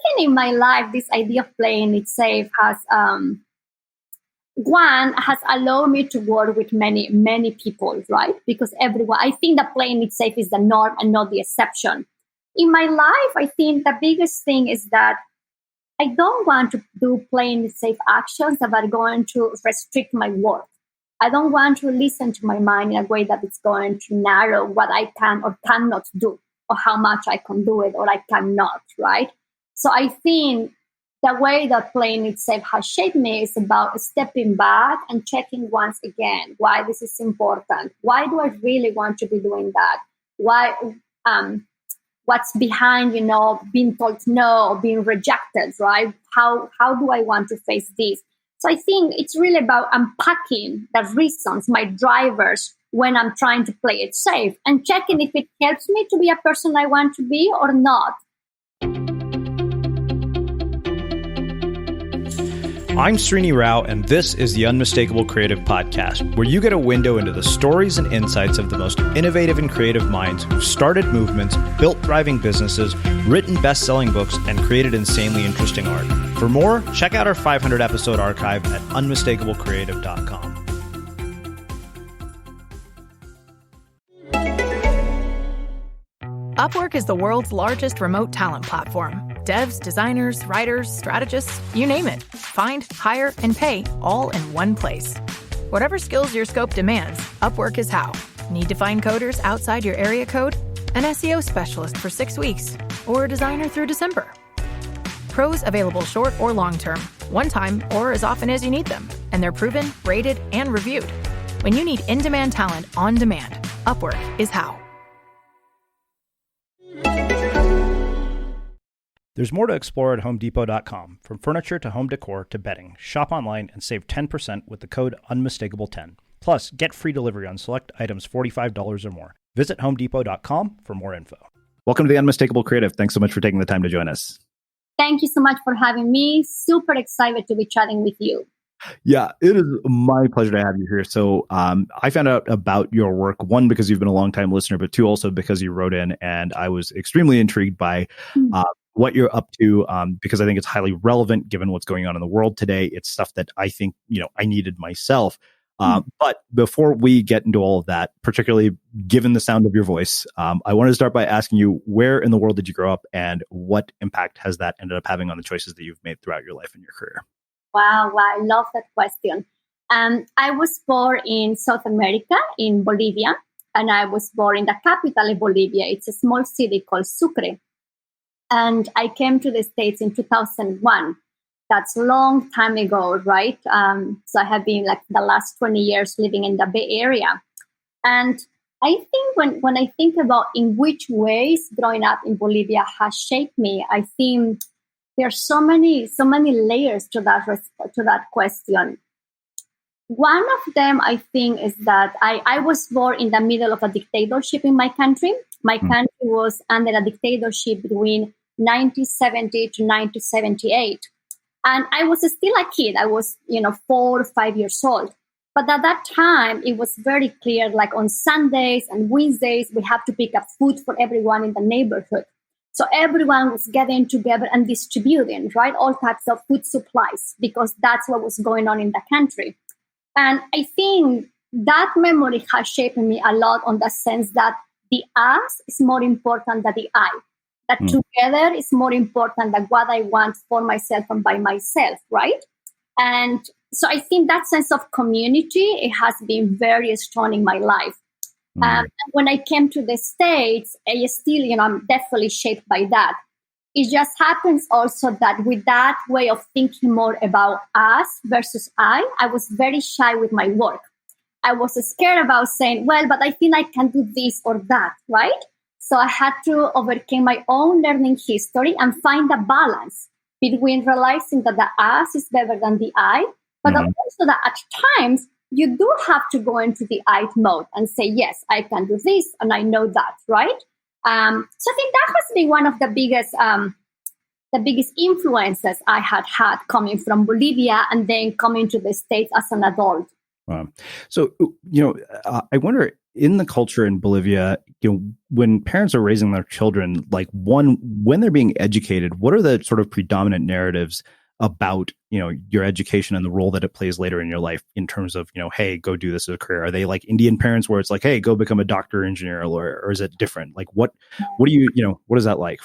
think in my life, this idea of playing it safe has allowed me to work with many people, right? Because I think that playing it safe is the norm and not the exception. In my life, I think the biggest thing is that I don't want to do playing it safe actions that are going to restrict my work. I don't want to listen to my mind in a way that it's going to narrow what I can or cannot do, or how much I can do it or I cannot, right? So I think the way that playing it safe has shaped me is about stepping back and checking once again why this is important. Why do I really want to be doing that? Why, what's behind, being told no or being rejected, right? How do I want to face this? So I think it's really about unpacking the reasons, my drivers, when I'm trying to play it safe, and checking if it helps me to be a person I want to be or not. I'm Srini Rao, and this is the Unmistakable Creative Podcast, where you get a window into the stories and insights of the most innovative and creative minds who've started movements, built thriving businesses, written best-selling books, and created insanely interesting art. For more, check out our 500-episode archive at unmistakablecreative.com. Upwork is the world's largest remote talent platform. Devs, designers, writers, strategists, you name it. Find, hire, and pay all in one place. Whatever skills your scope demands, Upwork is how. Need to find coders outside your area code? An SEO specialist for 6 weeks, or a designer through December. Pros available short or long term, one time or as often as you need them, and they're proven, rated, and reviewed. When you need in-demand talent on demand, Upwork is how. There's more to explore at HomeDepot.com. From furniture to home decor to bedding, shop online and save 10% with the code Unmistakable10. Plus, get free delivery on select items $45 or more. Visit HomeDepot.com for more info. Welcome to the Unmistakable Creative. Thanks so much for taking the time to join us. Thank you so much for having me. Super excited to be chatting with you. Yeah, it is my pleasure to have you here. So I found out about your work, one, because you've been a long-time listener, but two, also because you wrote in, and I was extremely intrigued by what you're up to, because I think it's highly relevant given what's going on in the world today. It's stuff that I think, I needed myself. But before we get into all of that, particularly given the sound of your voice, I wanted to start by asking you, where in the world did you grow up, and what impact has that ended up having on the choices that you've made throughout your life and your career? Wow, I love that question. I was born in South America, in Bolivia, and I was born in the capital of Bolivia. It's a small city called Sucre. And I came to the States in 2001. That's a long time ago, right? So I have been like the last 20 years living in the Bay Area. And I think when I think about in which ways growing up in Bolivia has shaped me, I think there's so many layers to that question. One of them, I think, is that I was born in the middle of a dictatorship in my country. My country was under a dictatorship between 1970 to 1978. And I was still a kid. I was, 4 or 5 years old. But at that time, it was very clear, like on Sundays and Wednesdays, we have to pick up food for everyone in the neighborhood. So everyone was getting together and distributing, right, all types of food supplies, because that's what was going on in the country. And I think that memory has shaped me a lot on the sense that the us is more important than the I. That together is more important than what I want for myself and by myself, right? And so I think that sense of community, it has been very strong in my life. And when I came to the States, I still, I'm definitely shaped by that. It just happens also that with that way of thinking more about us versus I was very shy with my work. I was scared about saying, well, but I think I can do this or that, right? So I had to overcome my own learning history and find a balance between realizing that the us is better than the I, but also that at times you do have to go into the I mode and say, yes, I can do this and I know that, right? So I think that has been one of the biggest influences I had coming from Bolivia and then coming to the States as an adult. So, I wonder in the culture in Bolivia, when parents are raising their children, like when they're being educated, what are the sort of predominant narratives about, your education and the role that it plays later in your life in terms of, hey, go do this as a career? Are they like Indian parents where it's like, hey, go become a doctor, engineer, or is it different? Like what do you, what is that like?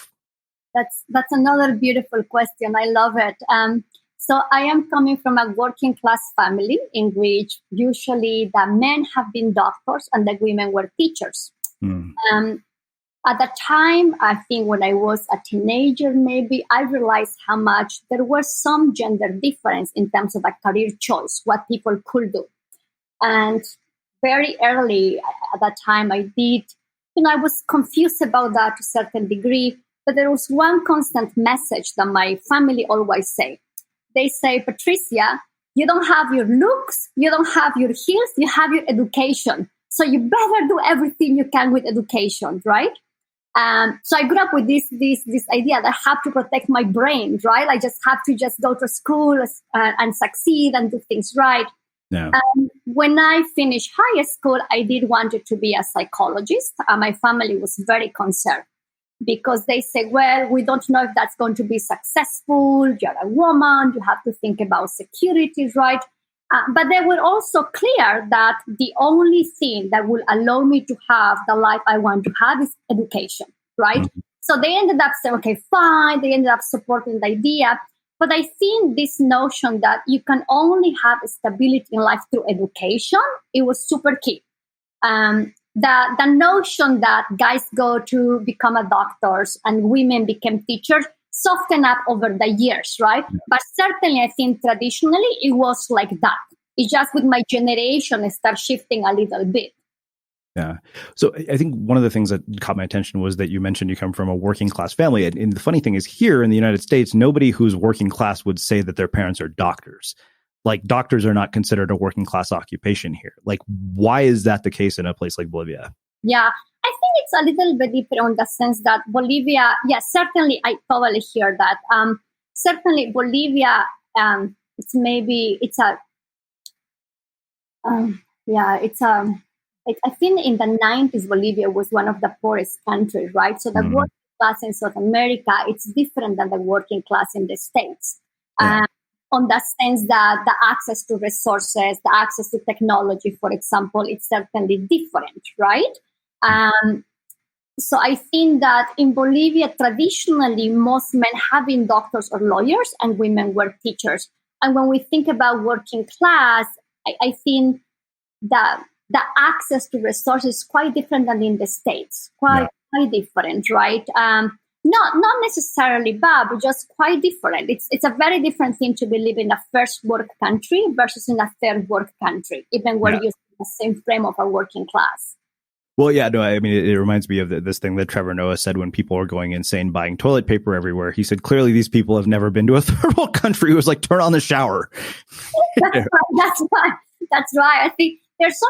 That's another beautiful question. I love it. So I am coming from a working class family in which usually the men have been doctors and the women were teachers. At the time, I think when I was a teenager, maybe I realized how much there was some gender difference in terms of a career choice, what people could do. And very early at that time, I was confused about that to a certain degree. But there was one constant message that my family always say. They say, Patricia, you don't have your looks, you don't have your skills, you have your education. So you better do everything you can with education, right? So I grew up with this idea that I have to protect my brain, right? I just have to go to school and succeed and do things right. Yeah. When I finished high school, I did wanted to be a psychologist. My family was very concerned because they said, well, we don't know if that's going to be successful. You're a woman. You have to think about security, right? But they were also clear that the only thing that will allow me to have the life I want to have is education, right? Mm-hmm. So they ended up saying, okay, fine. They ended up supporting the idea. But I think this notion that you can only have stability in life through education, it was super key. The notion that guys go to become a doctors and women became teachers softened up over the years, right? Yeah. But certainly I think traditionally it was like that. It's just with my generation, it started shifting a little bit. Yeah. So I think one of the things that caught my attention was that you mentioned you come from a working class family. And the funny thing is here in the United States, nobody who's working class would say that their parents are doctors. Like doctors are not considered a working class occupation here. Like, why is that the case in a place like Bolivia? Yeah, I think it's a little bit different in the sense that Bolivia, yes, certainly I totally hear that. Certainly Bolivia, I think in the 90s, Bolivia was one of the poorest countries, right? So the working class in South America, it's different than the working class in the States. Yeah. On the sense that the access to resources, the access to technology, for example, it's certainly different, right? So I think that in Bolivia, traditionally, most men have been doctors or lawyers and women were teachers. And when we think about working class, I think that the access to resources is quite different than in the States, quite different, right? Not necessarily bad, but just quite different. It's a very different thing to be living in a first world country versus in a third world country, even where you're in the same frame of a working class. Well, yeah, no, I mean, it reminds me of this thing that Trevor Noah said when people were going insane buying toilet paper everywhere. He said, clearly these people have never been to a third world country. It was like, turn on the shower. That's right. I think there's so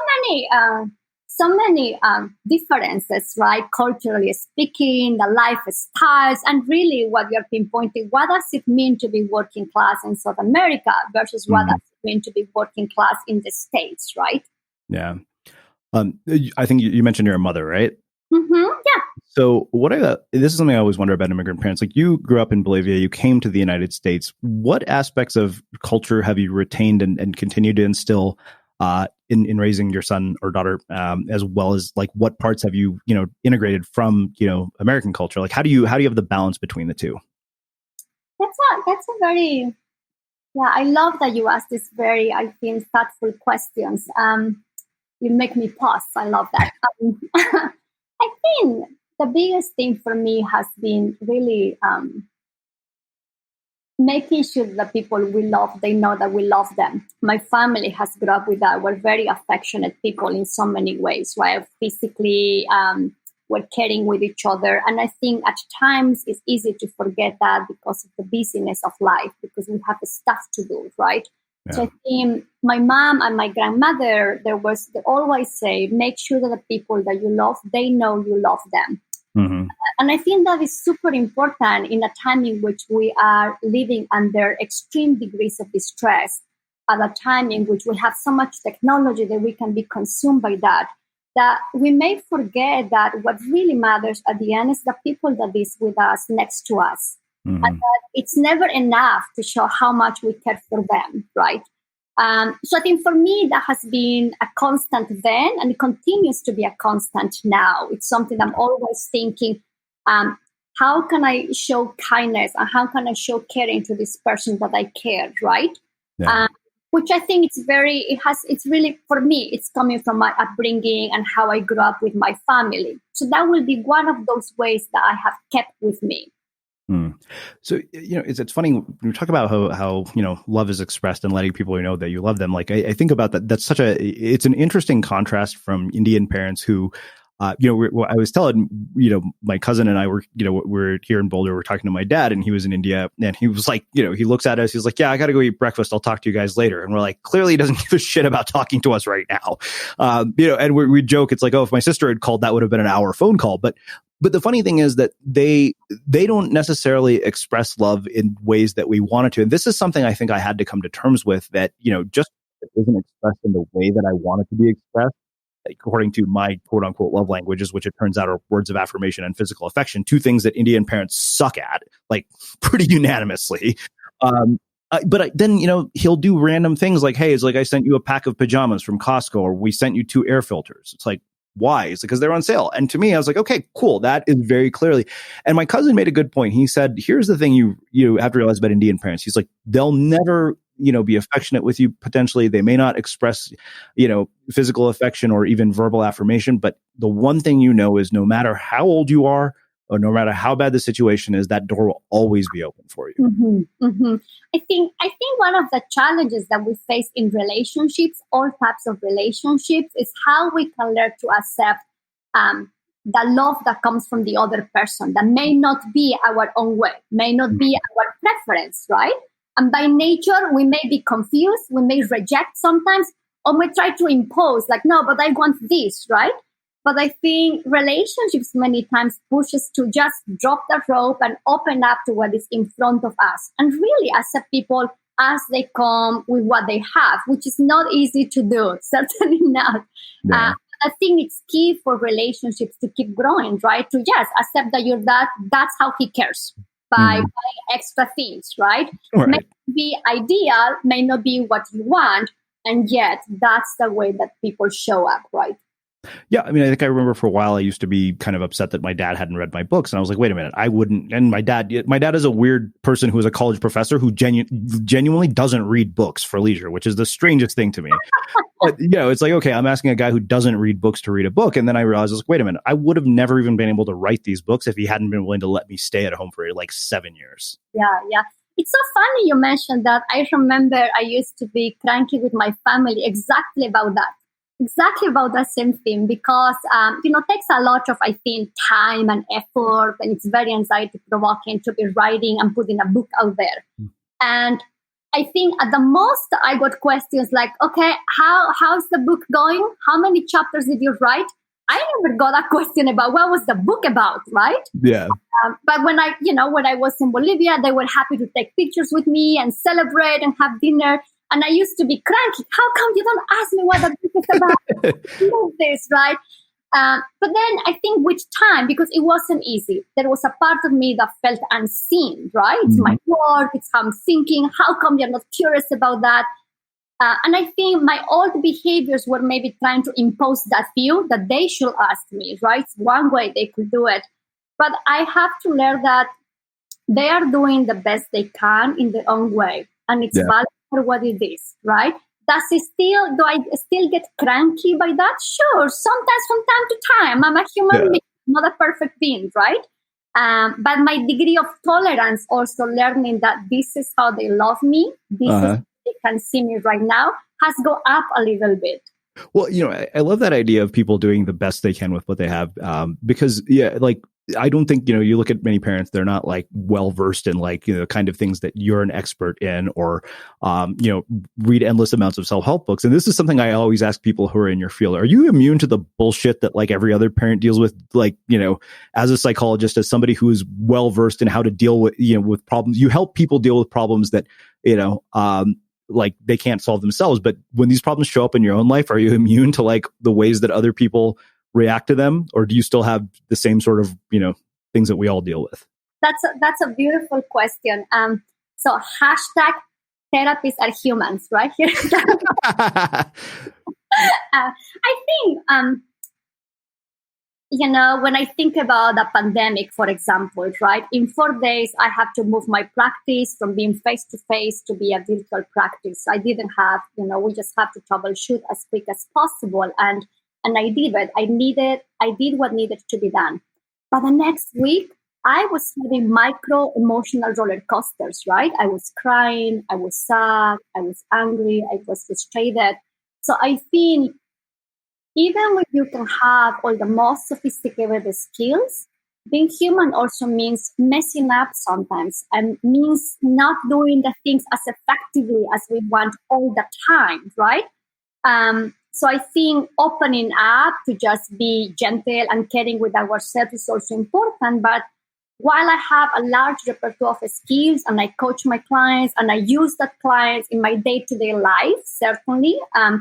many differences, right? Culturally speaking, the lifestyles, and really what you're pinpointing, what does it mean to be working class in South America versus what does it mean to be working class in the States, right? Yeah. I think you mentioned you're a mother, right? Mm-hmm. Yeah. So this is something I always wonder about immigrant parents. Like you grew up in Bolivia, you came to the United States. What aspects of culture have you retained and continue to instill in raising your son or daughter, as well as like what parts have you integrated from American culture? Like how do you have the balance between the two? That's a very I love that you asked this very, I think, thoughtful questions. You make me pause. I love that. I think the biggest thing for me has been really making sure that people we love, they know that we love them. My family has grown up with that. We're very affectionate people in so many ways, right? Physically, we're caring with each other. And I think at times it's easy to forget that because of the busyness of life, because we have stuff to do, right? Yeah. So I think my mom and my grandmother, they always say, make sure that the people that you love, they know you love them. Mm-hmm. And I think that is super important in a time in which we are living under extreme degrees of distress, at a time in which we have so much technology that we can be consumed by that that we may forget that what really matters at the end is the people that is with us, next to us. And that it's never enough to show how much we care for them, right? So I think for me, that has been a constant then, and it continues to be a constant now. It's something I'm always thinking, how can I show kindness and how can I show caring to this person that I care, right? Yeah. Which I think it's really, for me, it's coming from my upbringing and how I grew up with my family. So that will be one of those ways that I have kept with me. So, it's funny when we talk about how, love is expressed and letting people know that you love them. Like, I think about that. That's it's an interesting contrast from Indian parents who, I was telling, my cousin and I we're here in Boulder, we're talking to my dad and he was in India and he was like, he looks at us, he's like, yeah, I got to go eat breakfast. I'll talk to you guys later. And we're like, clearly he doesn't give a shit about talking to us right now. And we joke, it's like, oh, if my sister had called, that would have been an hour phone call. But the funny thing is that they don't necessarily express love in ways that we wanted to. And this is something I think I had to come to terms with, that, just it isn't expressed in the way that I want it to be expressed, according to my quote unquote love languages, which it turns out are words of affirmation and physical affection, two things that Indian parents suck at, like pretty unanimously. But then, he'll do random things like, hey, it's like I sent you a pack of pajamas from Costco, or we sent you 2 air filters. It's like, why? It's because they're on sale. And to me, I was like, okay, cool. That is very clearly. And my cousin made a good point. He said, here's the thing you have to realize about Indian parents. He's like, they'll never, be affectionate with you. Potentially, they may not express, physical affection or even verbal affirmation. But the one thing is no matter how old you are, or no matter how bad the situation is, that door will always be open for you. I think one of the challenges that we face in relationships, all types of relationships, is how we can learn to accept the love that comes from the other person that may not be our own way, may not be our preference, right? And by nature, we may be confused, we may reject sometimes, or we try to impose, like, no, but I want this, right? But I think relationships many times push us to just drop the rope and open up to what is in front of us and really accept people as they come with what they have, which is not easy to do, certainly not. Yeah. I think it's key for relationships to keep growing, right? To just accept that you're that's how he cares by buying extra things, right? Right. May not be ideal, may not be what you want, and yet that's the way that people show up, right? Yeah, I mean, I think I remember for a while I used to be kind of upset that my dad hadn't read my books, and I was like, wait a minute, I wouldn't. And my dad is a weird person who is a college professor who genuinely doesn't read books for leisure, which is the strangest thing to me. But it's like, okay, I'm asking a guy who doesn't read books to read a book, and then I realized, I was like, wait a minute, I would have never even been able to write these books if he hadn't been willing to let me stay at home for like 7 years. Yeah. It's so funny you mentioned that. I remember I used to be cranky with my family exactly about that. Exactly about the same thing, because, it takes a lot of, I think, time and effort, and it's very anxiety provoking to be writing and putting a book out there. And I think at the most I got questions like, okay, how's the book going? How many chapters did you write? I never got a question about what was the book about, right? Yeah. But when I was in Bolivia, they were happy to take pictures with me and celebrate and have dinner. And I used to be cranky. How come you don't ask me what the book is about? Love this, right? But then I think with time, because it wasn't easy, there was a part of me that felt unseen, right? It's my work, it's how I'm thinking. How come you're not curious about that? And I think my old behaviors were maybe trying to impose that view that they should ask me, right? It's one way they could do it. But I have to learn that they are doing the best they can in their own way. And it's valid for what it is, right? Do I still get cranky by that? Sure, sometimes from time to time. I'm a human being, not a perfect being, right? But my degree of tolerance, also learning that this is how they love me, this is how they can see me right now, has gone up a little bit. Well, I love that idea of people doing the best they can with what they have, because, I don't think, you look at many parents, they're not like well-versed in like, kind of things that you're an expert in, or, read endless amounts of self-help books. And this is something I always ask people who are in your field. Are you immune to the bullshit that like every other parent deals with? Like, as a psychologist, as somebody who is well-versed in how to deal with, with problems, you help people deal with problems that, like they can't solve themselves. But when these problems show up in your own life, are you immune to like the ways that other people react to them? Or do you still have the same sort of, things that we all deal with? That's a beautiful question. So hashtag therapists are humans, right? I think, when I think about the pandemic, for example, right, in 4 days, I have to move my practice from being face-to-face to be a virtual practice. I didn't have, we just have to troubleshoot as quick as possible. And I did it. I did what needed to be done. But the next week, I was having micro emotional roller coasters, right? I was crying, I was sad, I was angry, I was frustrated. So I think even when you can have all the most sophisticated skills, being human also means messing up sometimes and means not doing the things as effectively as we want all the time, right? So I think opening up to just be gentle and caring with ourselves is also important. But while I have a large repertoire of skills and I coach my clients and I use that clients in my day-to-day life, certainly, I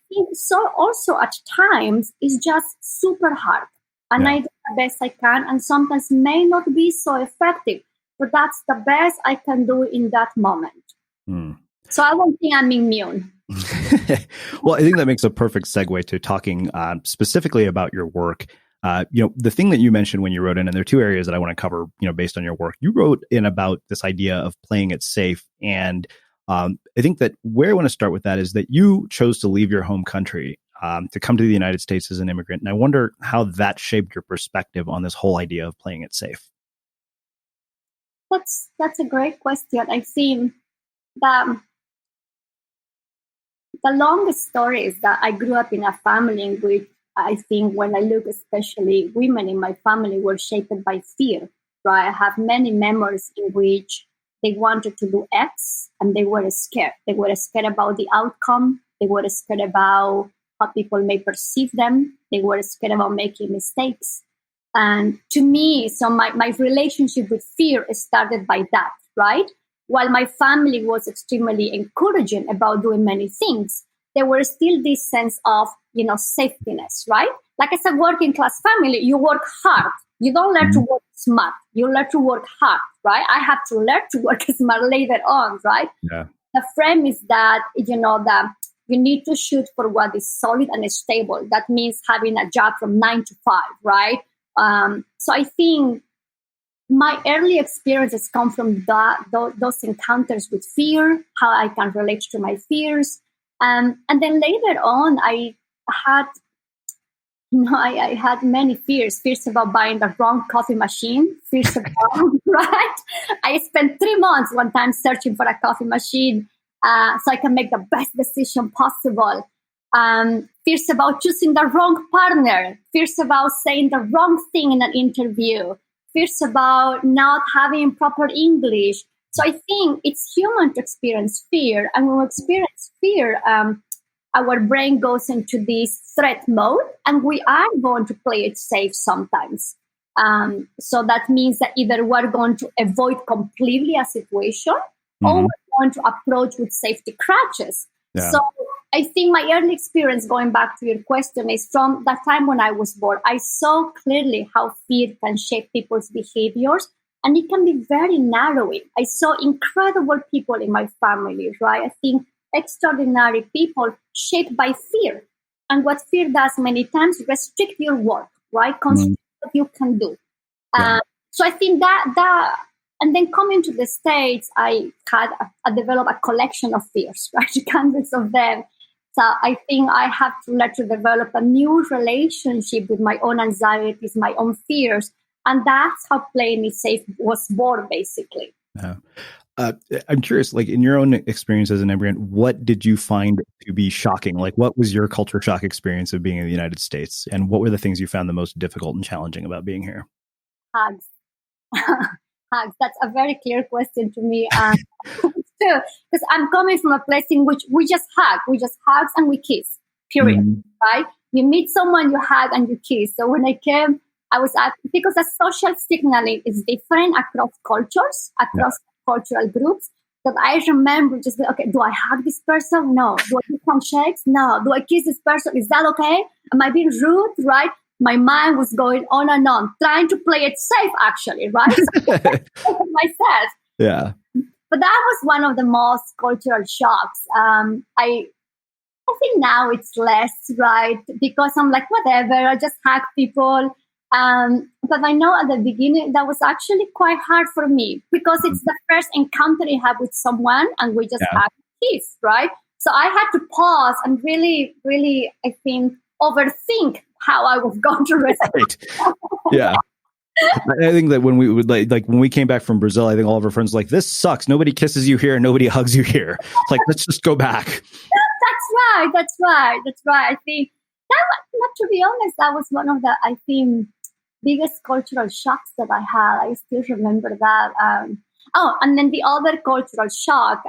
think so also at times it's just super hard. And I do the best I can and sometimes may not be so effective, but that's the best I can do in that moment. So I don't think I'm immune. Well, I think that makes a perfect segue to talking specifically about your work. The thing that you mentioned when you wrote in, and there are two areas that I want to cover, based on your work. You wrote in about this idea of playing it safe. And I think that where I want to start with that is that you chose to leave your home country to come to the United States as an immigrant. And I wonder how that shaped your perspective on this whole idea of playing it safe. That's a great question. I think that the longest story is that I grew up in a family in which I think when I look, especially women in my family were shaped by fear, right? I have many memories in which they wanted to do X and they were scared. They were scared about the outcome. They were scared about how people may perceive them. They were scared about making mistakes. And to me, so my relationship with fear started by that, right? While my family was extremely encouraging about doing many things, there was still this sense of, safetyness, right? Like as a working class family, you work hard. You don't learn to work smart. You learn to work hard, right? I have to learn to work smart later on, right? Yeah. The frame is that, that you need to shoot for what is solid and stable. That means having a job from 9 to 5, right? So I think my early experiences come from those encounters with fear, how I can relate to my fears. And then later on, I had many fears about buying the wrong coffee machine, fears about, right? I spent 3 months one time searching for a coffee machine so I can make the best decision possible. Fears about choosing the wrong partner, fears about saying the wrong thing in an interview, fears about not having proper English. So I think it's human to experience fear. And when we experience fear, our brain goes into this threat mode and we are going to play it safe sometimes. So that means that either we're going to avoid completely a situation or we're going to approach with safety crutches. Yeah. So I think my early experience, going back to your question, is from that time when I was born. I saw clearly how fear can shape people's behaviors, and it can be very narrowing. I saw incredible people in my family, right? I think extraordinary people shaped by fear. And what fear does many times restrict your work, right? Constrict what you can do. Yeah. So I think that and then coming to the States, I developed a collection of fears, right? Hundreds of them. So I think I have to learn to develop a new relationship with my own anxieties, my own fears. And that's how Playing It Safe was born, basically. Yeah. I'm curious, like in your own experience as an immigrant, what did you find to be shocking? Like what was your culture shock experience of being in the United States? And what were the things you found the most difficult and challenging about being here? Hugs. Hugs. That's a very clear question to me. Too, because I'm coming from a place in which we just hug. We just hug and we kiss, period, right? You meet someone, you hug and you kiss. So when I came, I was because the social signaling is different across cultures, across cultural groups. that I remember just, okay, do I hug this person? No. Do I do some shakes? No. Do I kiss this person? Is that okay? Am I being rude? Right? My mind was going on and on, trying to play it safe, actually, right? Myself. Yeah. But that was one of the most cultural shocks. I think now it's less, right? Because I'm like, whatever, I just hug people. But I know at the beginning that was actually quite hard for me because it's the first encounter I have with someone and we just hug and kiss, right? So I had to pause and really, really, I think, overthink how I was going to respond. Right. Yeah. I think that when we would like when we came back from Brazil, I think all of our friends were like, this sucks. Nobody kisses you here. Nobody hugs you here. It's like, let's just go back. That's right. I think that was, not to be honest, that was one of the, I think, biggest cultural shocks that I had. I still remember that. And then the other cultural shock,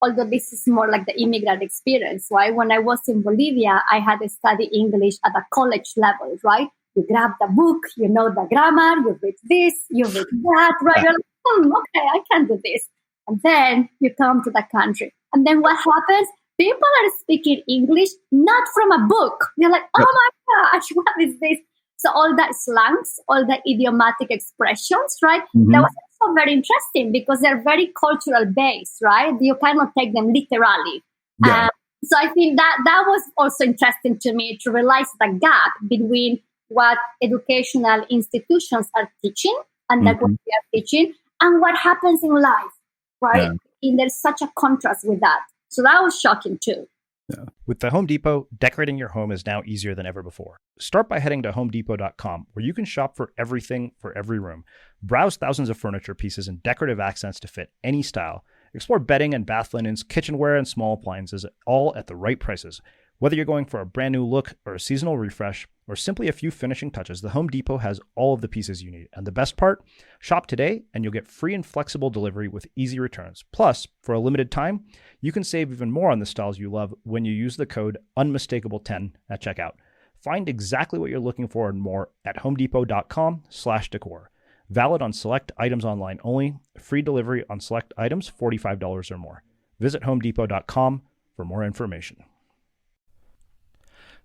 although this is more like the immigrant experience, right? When I was in Bolivia, I had to study English at a college level, right? You grab the book, you know the grammar, you read this, you read that, right? You're like, okay, I can do this. And then you come to the country. And then what happens? People are speaking English, not from a book. You're like, oh my gosh, what is this? So all that slangs, all the idiomatic expressions, right? Mm-hmm. That was also very interesting because they're very cultural based, right? You cannot take them literally. Yeah. So I think that was also interesting to me to realize the gap between what educational institutions are teaching and that what we are teaching and what happens in life, right? Yeah. And there's such a contrast with that. So that was shocking too. Yeah. With the Home Depot, decorating your home is now easier than ever before. Start by heading to homedepot.com, where you can shop for everything for every room. Browse thousands of furniture pieces and decorative accents to fit any style. Explore bedding and bath linens, kitchenware, and small appliances, all at the right prices. Whether you're going for a brand new look or a seasonal refresh, or simply a few finishing touches, the Home Depot has all of the pieces you need. And the best part? Shop today and you'll get free and flexible delivery with easy returns. Plus, for a limited time, you can save even more on the styles you love when you use the code Unmistakable10 at checkout. Find exactly what you're looking for and more at homedepot.com/decor. Valid on select items online only. Free delivery on select items, $45 or more. Visit homedepot.com for more information.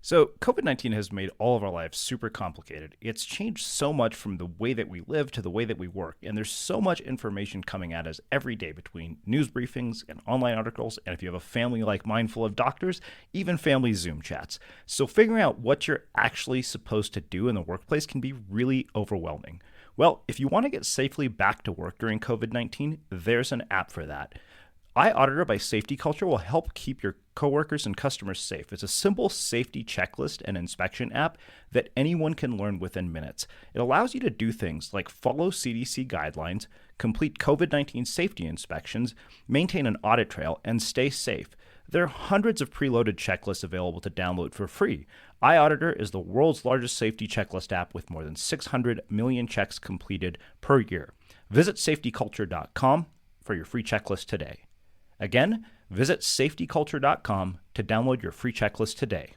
So COVID-19 has made all of our lives super complicated. It's changed so much from the way that we live to the way that we work. And there's so much information coming at us every day between news briefings and online articles. And if you have a family like mine full of doctors, even family Zoom chats. So figuring out what you're actually supposed to do in the workplace can be really overwhelming. Well, if you want to get safely back to work during COVID-19, there's an app for that. iAuditor by Safety Culture will help keep your coworkers and customers safe. It's a simple safety checklist and inspection app that anyone can learn within minutes. It allows you to do things like follow CDC guidelines, complete COVID-19 safety inspections, maintain an audit trail, and stay safe. There are hundreds of preloaded checklists available to download for free. iAuditor is the world's largest safety checklist app with more than 600 million checks completed per year. Visit safetyculture.com for your free checklist today. Again, visit safetyculture.com to download your free checklist today.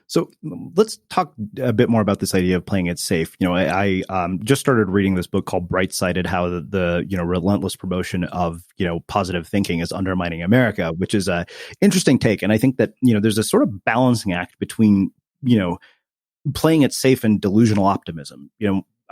So let's talk a bit more about this idea of playing it safe. You know, I just started reading this book called Bright-Sided, how the relentless promotion of, positive thinking is undermining America, which is a interesting take. And I think that, there's a sort of balancing act between, playing it safe and delusional optimism.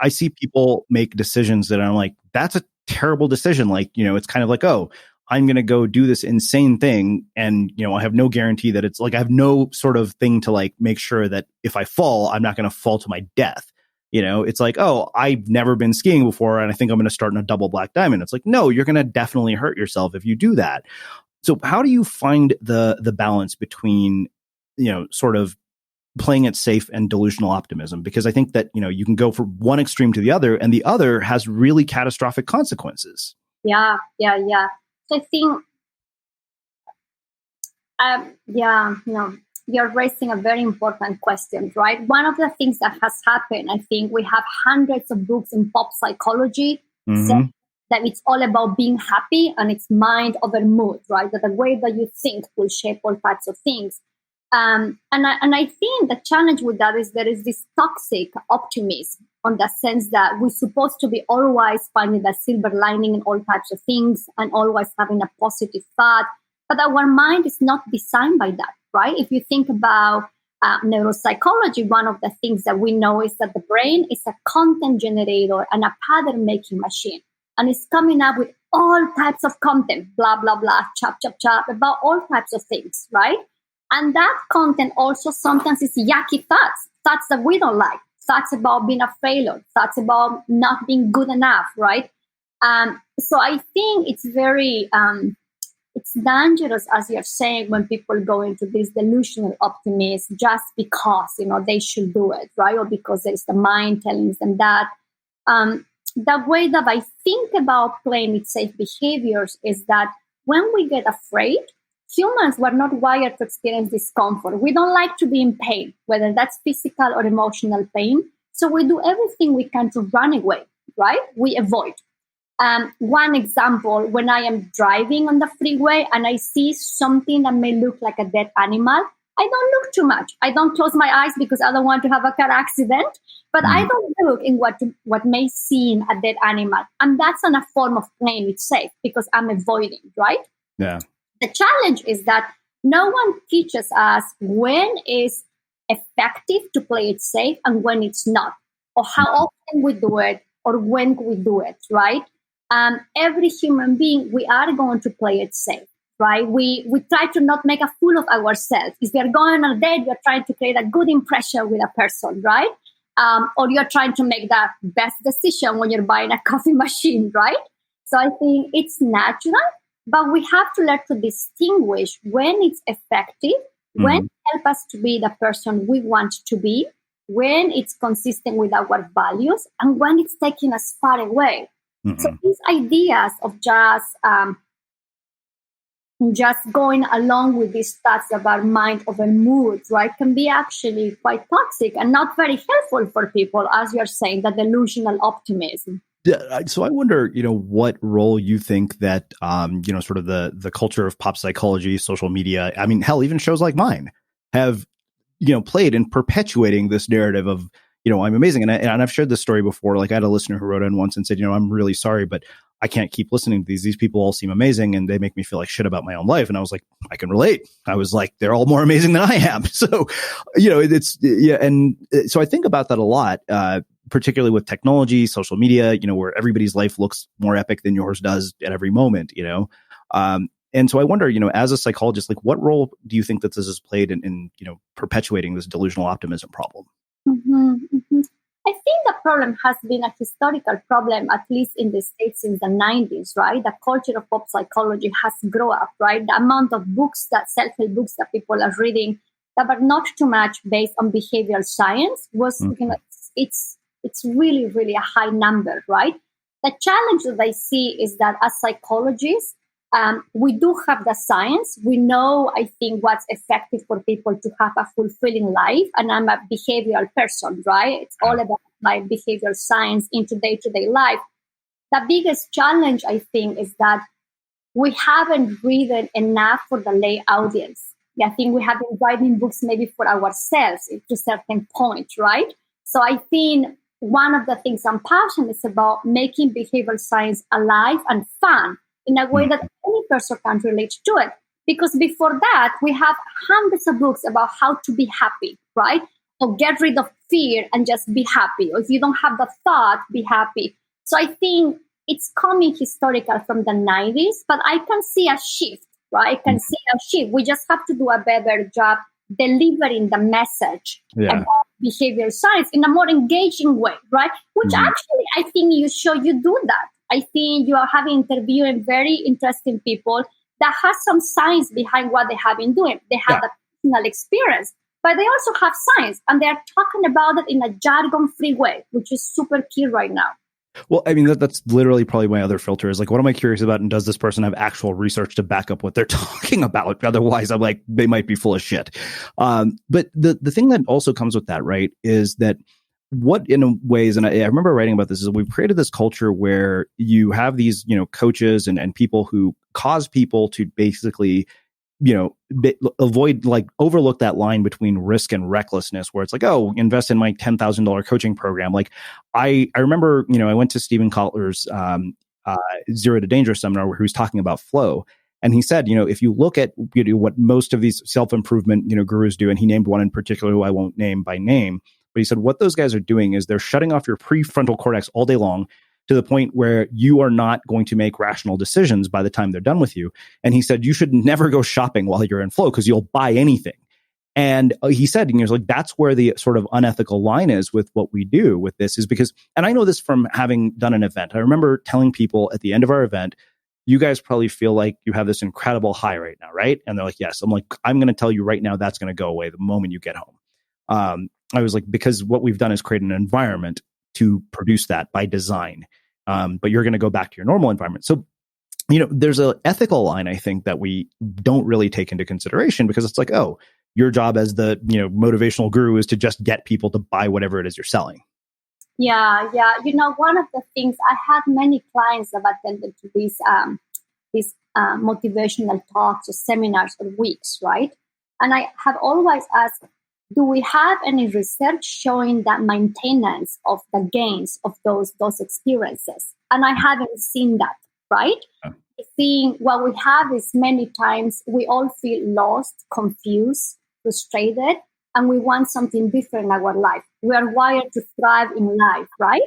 I see people make decisions that I'm like, that's a terrible decision. Like, it's kind of like, oh, I'm going to go do this insane thing. And, I have no guarantee that it's like, I have no sort of thing to like make sure that if I fall, I'm not going to fall to my death. It's like, oh, I've never been skiing before and I think I'm going to start in a double black diamond. It's like, no, you're going to definitely hurt yourself if you do that. So how do you find the balance between, sort of playing it safe and delusional optimism? Because I think that, you can go from one extreme to the other and the other has really catastrophic consequences. Yeah. So I think, you're raising a very important question, right? One of the things that has happened, I think we have hundreds of books in pop psychology saying that it's all about being happy and it's mind over mood, right? That the way that you think will shape all types of things. And I think the challenge with that is there is this toxic optimism on the sense that we're supposed to be always finding the silver lining in all types of things and always having a positive thought. But our mind is not designed by that, right? If you think about neuropsychology, one of the things that we know is that the brain is a content generator and a pattern making machine. And it's coming up with all types of content, blah, blah, blah, chop, chop, chop, about all types of things, right? And that content also sometimes is yucky thoughts that we don't like, thoughts about being a failure, thoughts about not being good enough, right? So I think it's very, it's dangerous, as you're saying, when people go into this delusional optimism just because, they should do it, right? Or because there's the mind telling them that. The way that I think about playing with safe behaviors is that when we get afraid, humans were not wired to experience discomfort. We don't like to be in pain, whether that's physical or emotional pain. So we do everything we can to run away, right? We avoid. One example, when I am driving on the freeway and I see something that may look like a dead animal, I don't look too much. I don't close my eyes because I don't want to have a car accident, but I don't look in what may seem a dead animal. And that's not a form of playing it safe because I'm avoiding, right? Yeah. The challenge is that no one teaches us when is effective to play it safe and when it's not, or how often we do it or when we do it, right? Every human being, we are going to play it safe, right? We try to not make a fool of ourselves. If we are going on a date, we are trying to create a good impression with a person, right? Or you're trying to make the best decision when you're buying a coffee machine, right? So I think it's natural, but we have to learn to distinguish when it's effective, when it helps us to be the person we want to be, when it's consistent with our values, and when it's taking us far away. So these ideas of just going along with these thoughts about mind over mood, right, can be actually quite toxic and not very helpful for people, as you're saying, the delusional optimism. Yeah, so I wonder, what role you think that, sort of the culture of pop psychology, social media, I mean, hell, even shows like mine have, played in perpetuating this narrative of, I'm amazing. And I've shared this story before. Like I had a listener who wrote in once and said, I'm really sorry, but I can't keep listening to these. These people all seem amazing and they make me feel like shit about my own life. And I was like, I can relate. I was like, they're all more amazing than I am. So, And so I think about that a lot, particularly with technology, social media, where everybody's life looks more epic than yours does at every moment, And so I wonder, as a psychologist, like what role do you think that this has played in perpetuating this delusional optimism problem? I think the problem has been a historical problem, at least in the States in the 90s, right? The culture of pop psychology has grown up, right? The amount of books, that self-help books that people are reading that were not too much based on behavioral science was, it's really, really a high number, right? The challenge that I see is that as psychologists, we do have the science. We know, I think, what's effective for people to have a fulfilling life. And I'm a behavioral person, right? It's all about my behavioral science into day-to-day life. The biggest challenge, I think, is that we haven't written enough for the lay audience. I think we have been writing books maybe for ourselves to a certain point, right? So I think one of the things I'm passionate is about making behavioral science alive and fun in a way that any person can relate to it. Because before that, we have hundreds of books about how to be happy, right? Or get rid of fear and just be happy. Or if you don't have the thought, be happy. So I think it's coming historical from the 90s, but I can see a shift, right? I can see a shift. We just have to do a better job delivering the message about behavioral science in a more engaging way, right? Which actually, I think you do that. I think you are interviewing very interesting people that have some science behind what they have been doing. They have the personal experience, but they also have science, and they are talking about it in a jargon-free way, which is super key right now. Well, I mean, that's literally probably my other filter is like, what am I curious about? And does this person have actual research to back up what they're talking about? Otherwise, I'm like, they might be full of shit. But the thing that also comes with that, right, is that what in ways, and I remember writing about this, is we've created this culture where you have these, coaches and people who cause people to basically avoid, like, overlook that line between risk and recklessness, where it's like, oh, invest in my $10,000 coaching program. Like, I remember, I went to Stephen Kotler's Zero to Dangerous seminar where he was talking about flow. And he said, if you look at what most of these self-improvement, gurus do, and he named one in particular who I won't name by name, but he said what those guys are doing is they're shutting off your prefrontal cortex all day long to the point where you are not going to make rational decisions by the time they're done with you. And he said you should never go shopping while you're in flow because you'll buy anything. And he said, like, that's where the sort of unethical line is with what we do with this, is because, and I know this from having done an event. I remember telling people at the end of our event, you guys probably feel like you have this incredible high right now, right? And they're like, yes. I'm like, I'm going to tell you right now, that's going to go away the moment you get home. I was like, because what we've done is create an environment to produce that by design. But you're going to go back to your normal environment. So, there's an ethical line, I think, that we don't really take into consideration, because it's like, oh, your job as the, motivational guru is to just get people to buy whatever it is you're selling. Yeah. One of the things, I had many clients that attended to these motivational talks or seminars or weeks, right? And I have always asked, do we have any research showing that maintenance of the gains of those experiences? And I haven't seen that, right? Seeing what we have is many times we all feel lost, confused, frustrated, and we want something different in our life. We are wired to thrive in life, right?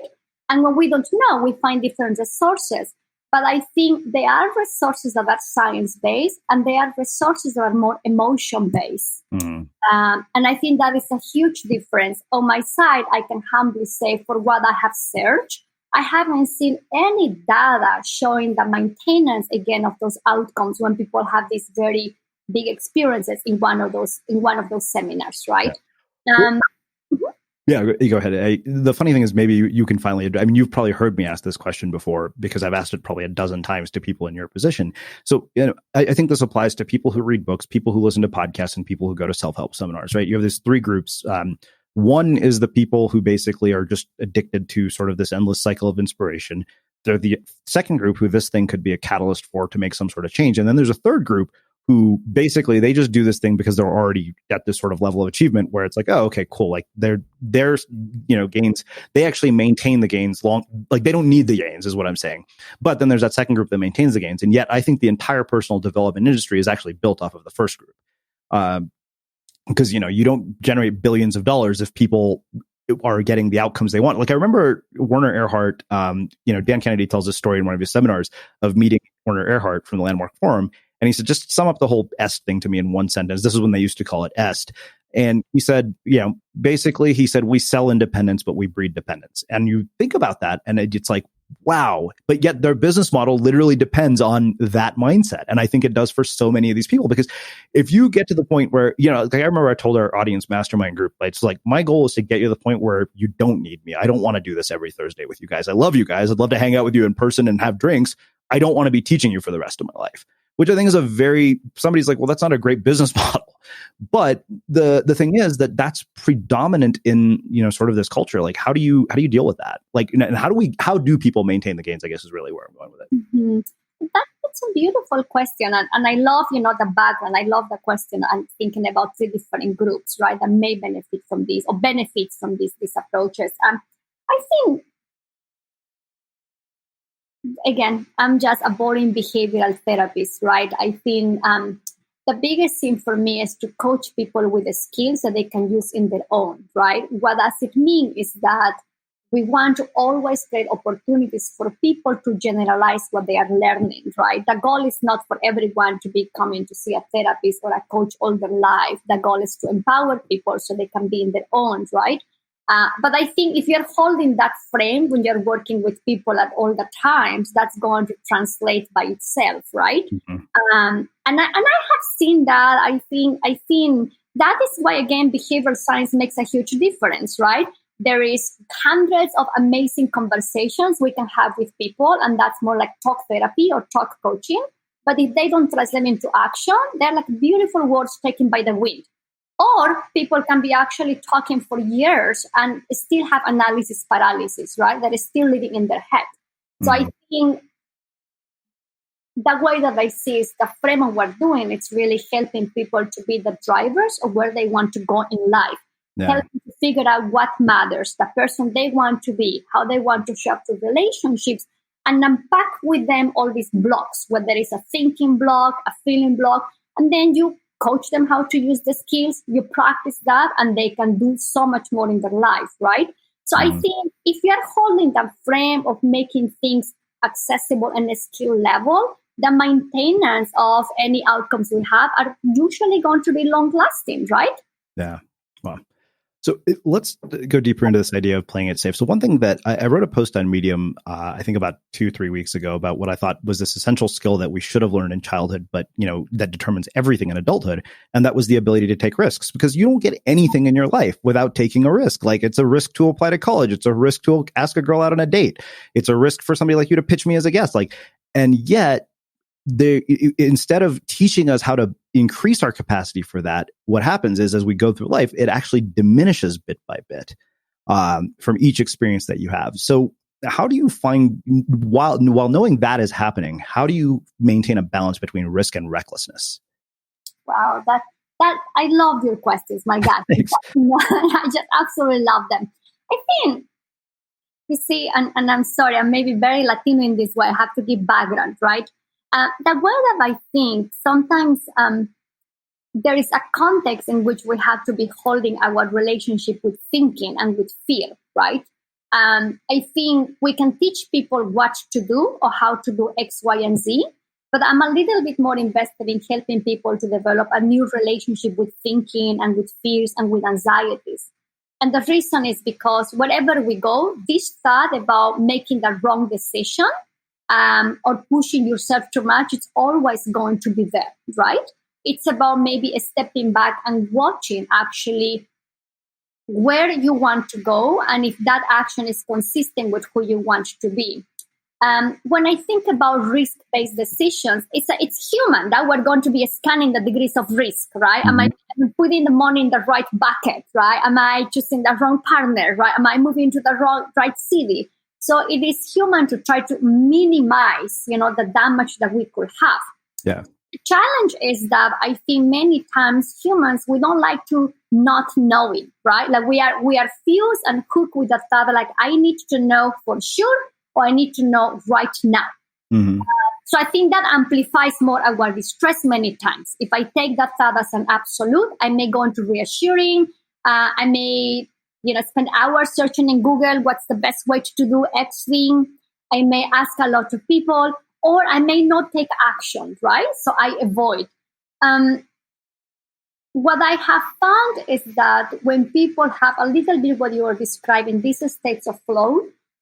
And when we don't know, we find different resources. But I think there are resources that are science-based, and there are resources that are more emotion-based. Mm-hmm. And I think that is a huge difference. On my side, I can humbly say, for what I have searched, I haven't seen any data showing the maintenance, again, of those outcomes when people have these very big experiences in one of those seminars, right? Yeah, go ahead. The funny thing is, maybe you can finally, you've probably heard me ask this question before, because I've asked it probably a dozen times to people in your position. So, I think this applies to people who read books, people who listen to podcasts, and people who go to self-help seminars, right? You have these three groups. One is the people who basically are just addicted to sort of this endless cycle of inspiration. They're the second group who this thing could be a catalyst for to make some sort of change. And then there's a third group who basically they just do this thing because they're already at this sort of level of achievement where it's like, oh, okay, cool. Like their gains, they actually maintain the gains long, like they don't need the gains is what I'm saying. But then there's that second group that maintains the gains. And yet I think the entire personal development industry is actually built off of the first group. Because, you don't generate billions of dollars if people are getting the outcomes they want. Like I remember Werner Erhard, Dan Kennedy tells this story in one of his seminars of meeting Werner Erhard from the Landmark Forum. And he said, just sum up the whole EST thing to me in one sentence. This is when they used to call it EST. And he said, basically he said, we sell independence, but we breed dependence. And you think about that and it's like, wow. But yet their business model literally depends on that mindset. And I think it does for so many of these people, because if you get to the point where, like I remember I told our audience mastermind group, it's like, my goal is to get you to the point where you don't need me. I don't want to do this every Thursday with you guys. I love you guys. I'd love to hang out with you in person and have drinks. I don't want to be teaching you for the rest of my life. Which I think is somebody's like, well, that's not a great business model. But the thing is that's predominant in, sort of this culture. Like, how do you deal with that? Like, and how do people maintain the gains, I guess is really where I'm going with it. Mm-hmm. That's a beautiful question. And I love, the background. I love the question. I'm thinking about three different groups, right, that may benefit from these or benefits from these approaches. I think, again, I'm just a boring behavioral therapist, right? I think the biggest thing for me is to coach people with the skills that they can use in their own, right? What does it mean is that we want to always create opportunities for people to generalize what they are learning, right? The goal is not for everyone to be coming to see a therapist or a coach all their life. The goal is to empower people so they can be in their own, right? But I think if you're holding that frame when you're working with people at all the times, that's going to translate by itself, right? Mm-hmm. And I have seen that. I think that is why, again, behavioral science makes a huge difference, right? There is hundreds of amazing conversations we can have with people, and that's more like talk therapy or talk coaching. But if they don't translate them into action, they're like beautiful words taken by the wind. Or people can be actually talking for years and still have analysis paralysis, right? That is still living in their head. Mm-hmm. So I think the way that I see is the frame of what we're doing. It's really helping people to be the drivers of where they want to go in life. Helping to figure out what matters, the person they want to be, how they want to show up to relationships, and unpack with them all these blocks, whether it's a thinking block, a feeling block, and then you coach them how to use the skills, you practice that, and they can do so much more in their life, right? So I think if you are holding that frame of making things accessible and a skill level, the maintenance of any outcomes we have are usually going to be long lasting, right? Yeah. Well, so let's go deeper into this idea of playing it safe. So one thing that I wrote a post on Medium, I think about 2-3 weeks ago, about what I thought was this essential skill that we should have learned in childhood, but that determines everything in adulthood. And that was the ability to take risks, because you don't get anything in your life without taking a risk. Like, it's a risk to apply to college. It's a risk to ask a girl out on a date. It's a risk for somebody like you to pitch me as a guest. And yet, instead of teaching us how to increase our capacity for that, what happens is, as we go through life, it actually diminishes bit by bit from each experience that you have. So how do you find, while knowing that is happening, how do you maintain a balance between risk and recklessness? Wow, that I love your questions, my God. I just absolutely love them. I think, you see, and I'm sorry, I'm maybe very Latino in this way. I have to give background, right? The way that I think, sometimes there is a context in which we have to be holding our relationship with thinking and with fear, right? I think we can teach people what to do or how to do X, Y, and Z, but I'm a little bit more invested in helping people to develop a new relationship with thinking and with fears and with anxieties. And the reason is because wherever we go, this thought about making the wrong decision or pushing yourself too much, it's always going to be there, right? It's about maybe stepping back and watching actually where you want to go and if that action is consistent with who you want to be. When I think about risk-based decisions, it's human that we're going to be scanning the degrees of risk, right? Am I putting the money in the right bucket, right? Am I choosing the wrong partner, right? Am I moving to the right city? So it is human to try to minimize, the damage that we could have. Yeah. The challenge is that I think many times humans, we don't like to not knowing, right? Like we are fused and hooked with the thought, like I need to know for sure, or I need to know right now. So I think that amplifies more our distress many times. If I take that thought as an absolute, I may go into reassuring. I may spend hours searching in Google what's the best way to do X thing. I may ask a lot of people, or I may not take action, right? So I avoid. What I have found is that when people have a little bit what you are describing, these states of flow,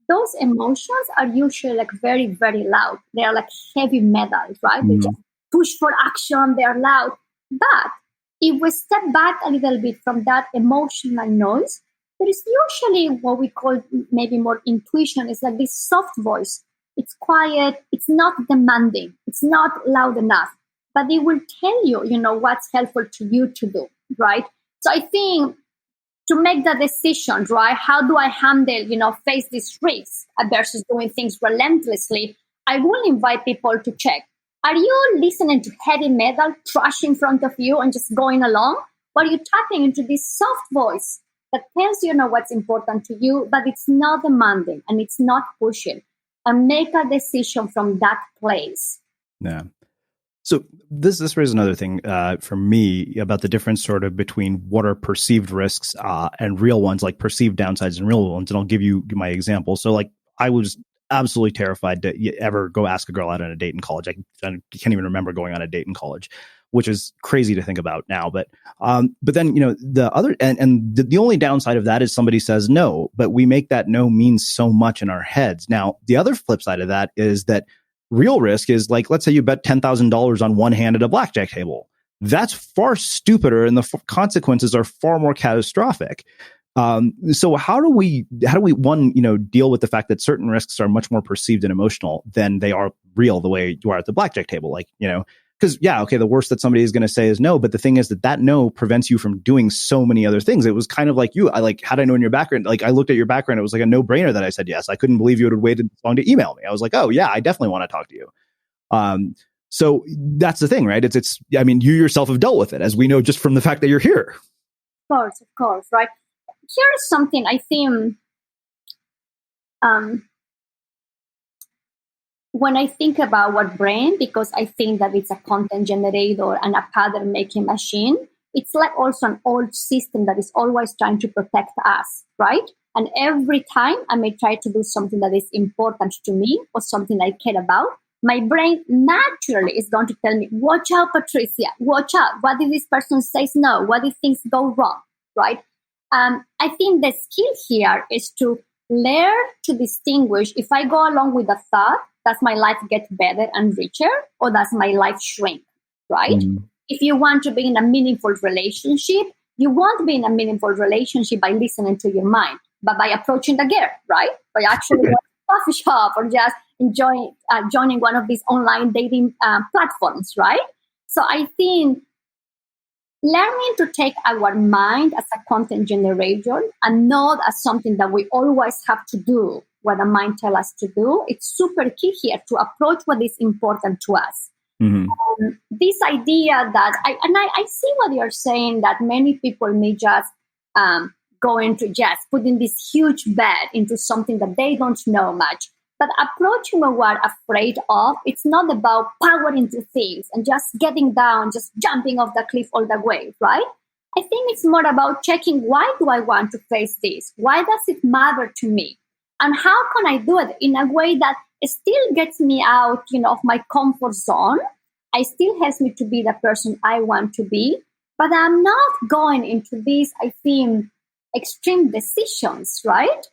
those emotions are usually like very, very loud. They are like heavy metal, right? They just push for action, they are loud. But if we step back a little bit from that emotional noise, there is usually what we call maybe more intuition. It's like this soft voice. It's quiet. It's not demanding. It's not loud enough, but it will tell you, what's helpful to you to do, right? So I think to make the decision, right, how do I handle, face this risk versus doing things relentlessly, I will invite people to check. Are you listening to heavy metal trash in front of you and just going along? Or are you tapping into this soft voice that tells you what's important to you, but it's not demanding and it's not pushing, and make a decision from that place? Yeah. So this raises another thing for me about the difference sort of between what are perceived risks and real ones, like perceived downsides and real ones. And I'll give you my example. So like I was absolutely terrified to ever go ask a girl out on a date in college. I can't even remember going on a date in college, which is crazy to think about now. But then, the other, and the only downside of that is somebody says no, but we make that no mean so much in our heads. Now, the other flip side of that is that real risk is like, let's say you bet $10,000 on one hand at a blackjack table. That's far stupider, and the consequences are far more catastrophic. So how do we one, deal with the fact that certain risks are much more perceived and emotional than they are real, the way you are at the blackjack table? Like, because the worst that somebody is going to say is no, but the thing is that no prevents you from doing so many other things. It was kind of like you. Had I known your background, like I looked at your background, it was like a no-brainer that I said yes. I couldn't believe you would have waited this long to email me. I was like, oh yeah, I definitely want to talk to you. So that's the thing, right? I mean, you yourself have dealt with it, as we know, just from the fact that you're here. Of course, right? Here's something I think, when I think about our brain, because I think that it's a content generator and a pattern making machine, it's like also an old system that is always trying to protect us, right? And every time I may try to do something that is important to me or something I care about, my brain naturally is going to tell me, watch out, Patricia, watch out. What if this person says no? What if things go wrong, right? I think the skill here is to learn to distinguish if I go along with the thought, does my life get better and richer, or does my life shrink, right? Mm. If you want to be in a meaningful relationship, you won't be in a meaningful relationship by listening to your mind, but by approaching the girl, right? By actually going to a coffee shop or just joining one of these online dating platforms, right? So I think learning to take our mind as a content generator and not as something that we always have to do what the mind tells us to do, it's super key here to approach what is important to us. Mm-hmm. This idea that, I see what you're saying, that many people may just go into just putting this huge bet into something that they don't know much. But approaching what we're afraid of, it's not about powering through things and just getting down, just jumping off the cliff all the way, right? I think it's more about checking, why do I want to face this? Why does it matter to me? And how can I do it in a way that still gets me out, of my comfort zone? It still helps me to be the person I want to be, but I'm not going into these, I think, extreme decisions, right?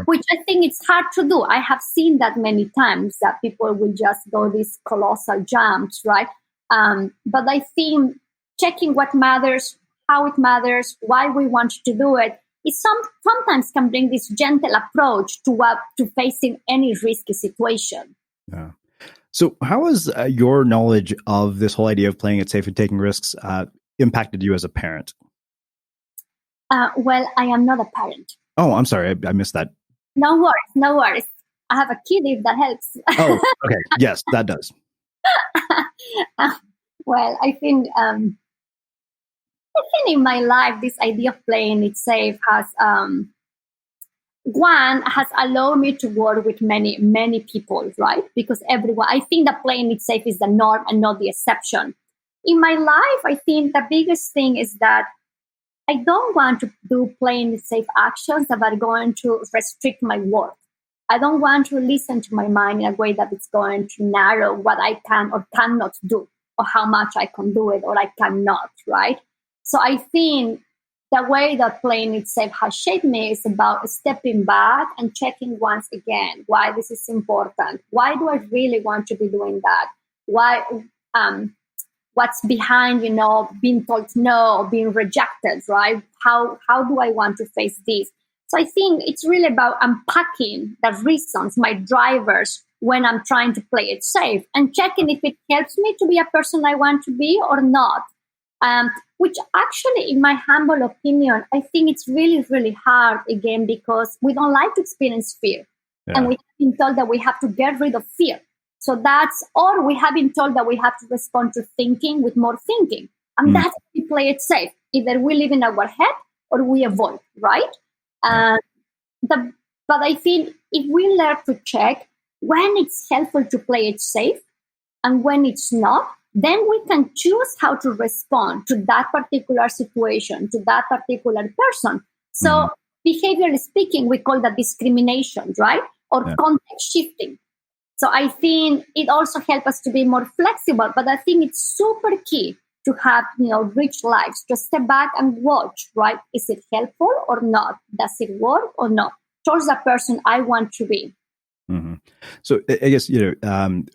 Which I think it's hard to do. I have seen that many times, that people will just go these colossal jumps, right? But I think checking what matters, how it matters, why we want to do it, sometimes can bring this gentle approach to facing any risky situation. Yeah. So how has your knowledge of this whole idea of playing it safe and taking risks impacted you as a parent? Well, I am not a parent. Oh, I'm sorry. I missed that. No worries. I have a kid, if that helps. Oh, okay. Yes, that does. Well, I think in my life, this idea of playing it safe has allowed me to work with many, many people, right? Because I think that playing it safe is the norm and not the exception. In my life, I think the biggest thing is that I don't want to do playing it safe actions that are going to restrict my work. I don't want to listen to my mind in a way that it's going to narrow what I can or cannot do, or how much I can do it or I cannot, right? So I think the way that playing it safe has shaped me is about stepping back and checking once again why this is important. Why do I really want to be doing that? Why? What's behind, being told no or being rejected, right? How do I want to face this? So I think it's really about unpacking the reasons, my drivers, when I'm trying to play it safe, and checking if it helps me to be a person I want to be or not. Which actually, in my humble opinion, I think it's really, really hard, again, because we don't like to experience fear. Yeah. And we have been told that we have to get rid of fear. So or we have been told that we have to respond to thinking with more thinking. And that's how we play it safe. Either we live in our head or we avoid, right? But I feel if we learn to check when it's helpful to play it safe and when it's not, then we can choose how to respond to that particular situation, to that particular person. So behaviorally speaking, we call that discrimination, right? Or context shifting. So I think it also helps us to be more flexible, but I think it's super key to have, rich lives, to step back and watch, right? Is it helpful or not? Does it work or not? Towards the person I want to be. Mm-hmm. So I guess,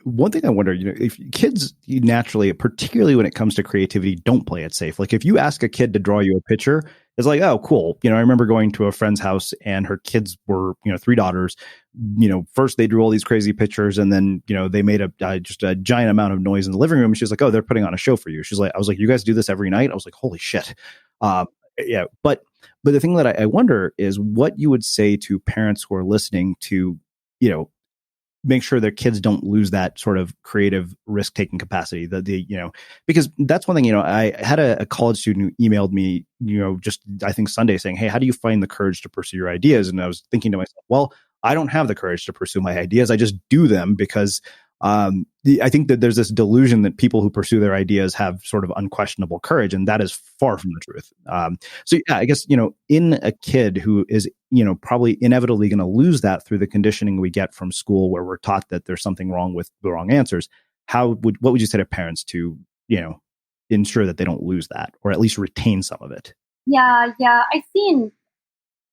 one thing I wonder, if kids naturally, particularly when it comes to creativity, don't play it safe. Like if you ask a kid to draw you a picture, it's like, oh, cool. I remember going to a friend's house and her kids were, 3 daughters, first they drew all these crazy pictures and then, they made just a giant amount of noise in the living room. And she's like, oh, they're putting on a show for you. I was like, you guys do this every night? I was like, holy shit. Yeah. But the thing that I wonder is what you would say to parents who are listening to, make sure their kids don't lose that sort of creative risk-taking capacity. Because that's one thing, I had a college student who emailed me, just I think Sunday saying, hey, how do you find the courage to pursue your ideas? And I was thinking to myself, well, I don't have the courage to pursue my ideas. I just do them because I think that there's this delusion that people who pursue their ideas have sort of unquestionable courage, and that is far from the truth. So yeah, I guess, in a kid who is, probably inevitably going to lose that through the conditioning we get from school, where we're taught that there's something wrong with the wrong answers. What would you say to parents to, ensure that they don't lose that, or at least retain some of it? Yeah.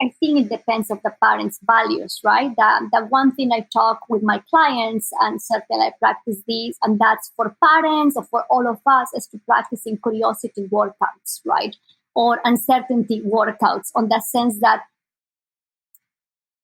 I think it depends on the parents' values, right? The one thing I talk with my clients, and certainly I practice this, and that's for parents or for all of us, is to practice in curiosity workouts, right? Or uncertainty workouts, on the sense that